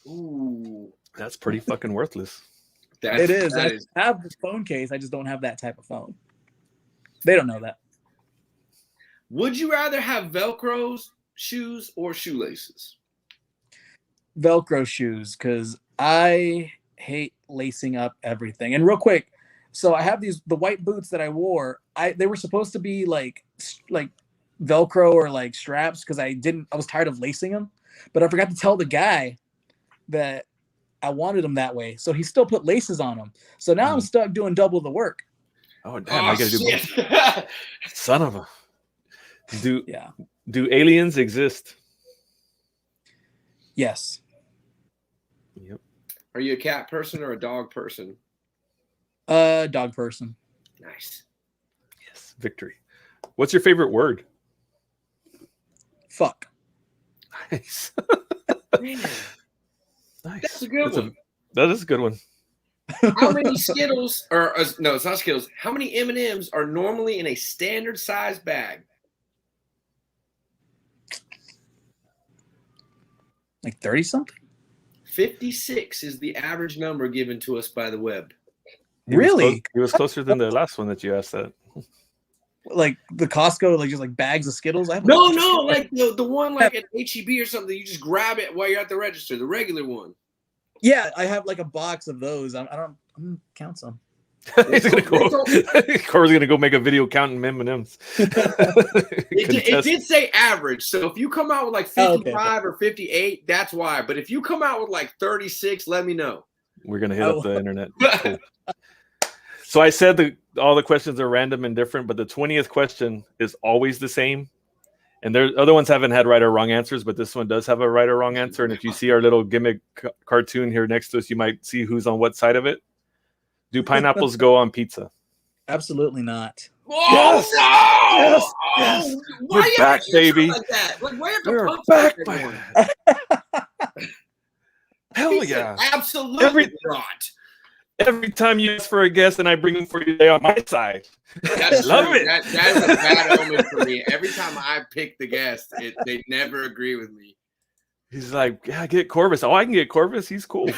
Ooh, that's pretty fucking worthless. It is. I have the phone case. I just don't have that type of phone. They don't know that. Would you rather have Velcro shoes or shoelaces? Velcro shoes, because I hate lacing up everything. And real quick, so I have the white boots that I wore. They were supposed to be like Velcro or like straps, because I was tired of lacing them, but I forgot to tell the guy that I wanted them that way. So he still put laces on them. So now I'm stuck doing double the work. Oh damn! I gotta do both. Son of a. Do aliens exist? Yes. Yep. Are you a cat person or a dog person? Dog person. Nice. Yes. Victory. What's your favorite word? Fuck. Nice. Man, Nice. that's a good one. That is a good one. How many Skittles, no, it's not Skittles. How many M&Ms are normally in a standard size bag? Like 30 something? 56 is the average number given to us by the web. Really? He was closer than the last one that you asked that. Like the Costco, like just like bags of Skittles? No, like the one like at H-E-B or something. You just grab it while you're at the register, the regular one. Yeah, I have like a box of those. I'm gonna count some. He's gonna go. Corey's gonna go make a video counting M&Ms. It did say average, so if you come out with like 55 or 58, that's why. But if you come out with like 36, let me know. We're gonna hit up the internet. Cool. So I said all the questions are random and different, but the 20th question is always the same. And the other ones haven't had right or wrong answers, but this one does have a right or wrong answer. And if you see our little gimmick cartoon here next to us, you might see who's on what side of it. Do pineapples go on pizza? Absolutely not. Oh, yes! No! Yes! Why We're back, baby. Like that? Like, why We're back, baby. Hell yeah! Absolutely not. Every time you ask for a guest and I bring them for you, they on my side. That's Love true. it. That is a bad omen for me. Every time I pick the guest, they never agree with me. He's like, yeah, get Corvice. Oh, I can get Corvice. He's cool.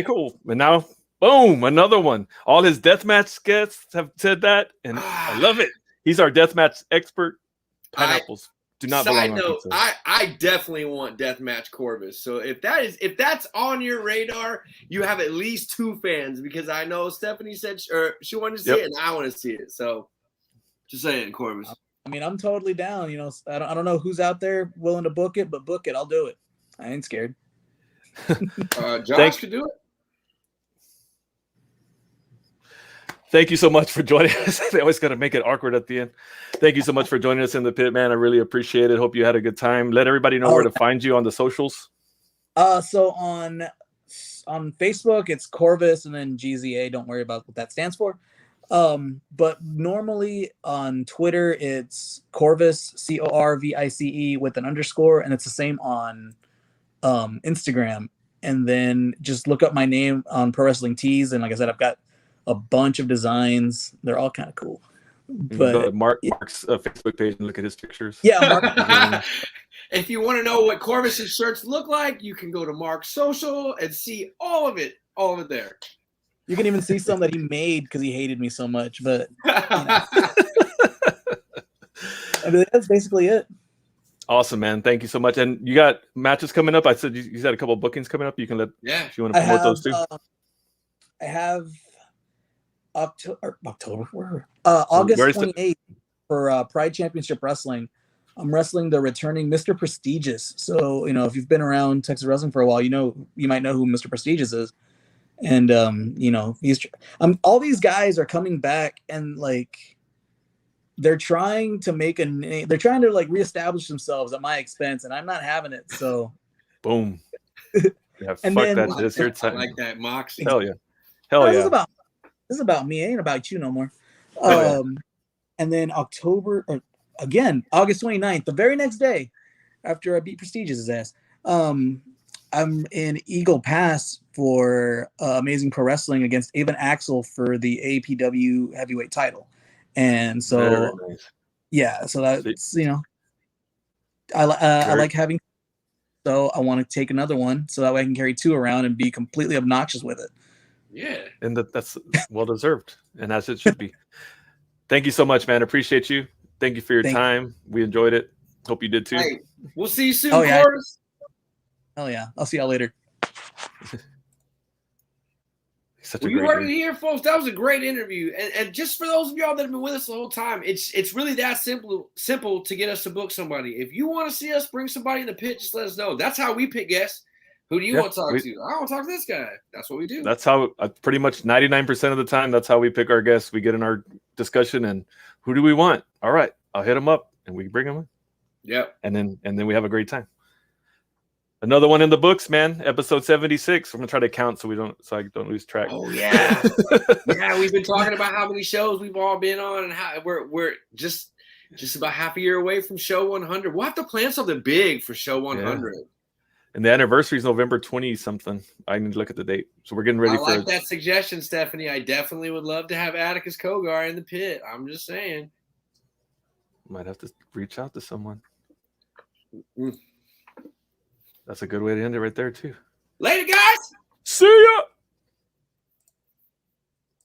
Cool. And now, boom, another one. All his deathmatch guests have said that, and I love it. He's our deathmatch expert. Pineapples do not belong on pizza. I definitely want deathmatch Corvice. So if that's on your radar, you have at least 2 fans, because I know Stephanie said she wanted to see it, and I want to see it. So just saying, Corvice. I mean, I'm totally down. You know, I don't know who's out there willing to book it, but book it. I'll do it. I ain't scared. Josh could do it. Thank you so much for joining us. They always got to make it awkward at the end. Thank you so much for joining us in the pit, man. I really appreciate it. Hope you had a good time. Let everybody know where to find you on the socials. So on Facebook, it's Corvice and then GZA. Don't worry about what that stands for. But normally on Twitter, it's Corvice, Corvice with an underscore, and it's the same on Instagram. And then just look up my name on Pro Wrestling Tees, and like I said, I've got a bunch of designs. They're all kind of cool. But Mark's Facebook page and look at his pictures. Yeah, Mark. If you want to know what Corvice's shirts look like, you can go to Mark's social and see all of it there. You can even see some that he made because he hated me so much. But I mean, that's basically it. Awesome, man. Thank you so much. And you got matches coming up. I said you had a couple of bookings coming up. You can if you want to promote those too. I have August 28th for Pride Championship Wrestling. I'm wrestling the returning Mr. Prestigious. So, you know, if you've been around Texas wrestling for a while, you might know who Mr. Prestigious is. And you know, all these guys are coming back, and like they're trying to make they're trying to like reestablish themselves at my expense, and I'm not having it. So boom. Yeah, and fuck then, that. It's your time. I like that, Moxie. Hell yeah. Hell yeah. This is about me. It ain't about you no more. And then August 29th, the very next day after I beat Prestigious's ass, I'm in Eagle Pass for Amazing Pro Wrestling against Avon Axel for the APW heavyweight title. And so, yeah, so that's, you know, I like having, so I want to take another one so that way I can carry 2 around and be completely obnoxious with it. Yeah. And that's well deserved, and as it should be. Thank you so much, man. Appreciate you. Thank you for your time. We enjoyed it. Hope you did too. Hey, we'll see you soon, yeah. Corvice. Hell yeah. I'll see y'all later. You heard it here, folks. That was a great interview. And just for those of y'all that have been with us the whole time, it's really that simple to get us to book somebody. If you want to see us bring somebody in the pit, just let us know. That's how we pick guests. Who do you want to talk to? I want to talk to this guy. That's what we do. That's how pretty much 99% of the time, that's how we pick our guests. We get in our discussion and who do we want? All right, I'll hit them up and we bring them in. Yep. And then we have a great time. Another one in the books, man. Episode 76. I'm gonna try to count so I don't lose track. Oh yeah, yeah. We've been talking about how many shows we've all been on, and how we're just about half a year away from show 100. We'll have to plan something big for show 100. Yeah. And the anniversary is November 20 something. I need to look at the date. So we're getting ready for. I like that suggestion, Stephanie. I definitely would love to have Atticus Kogar in the pit. I'm just saying. Might have to reach out to someone. Mm. That's a good way to end it right there too. Later, guys. See ya.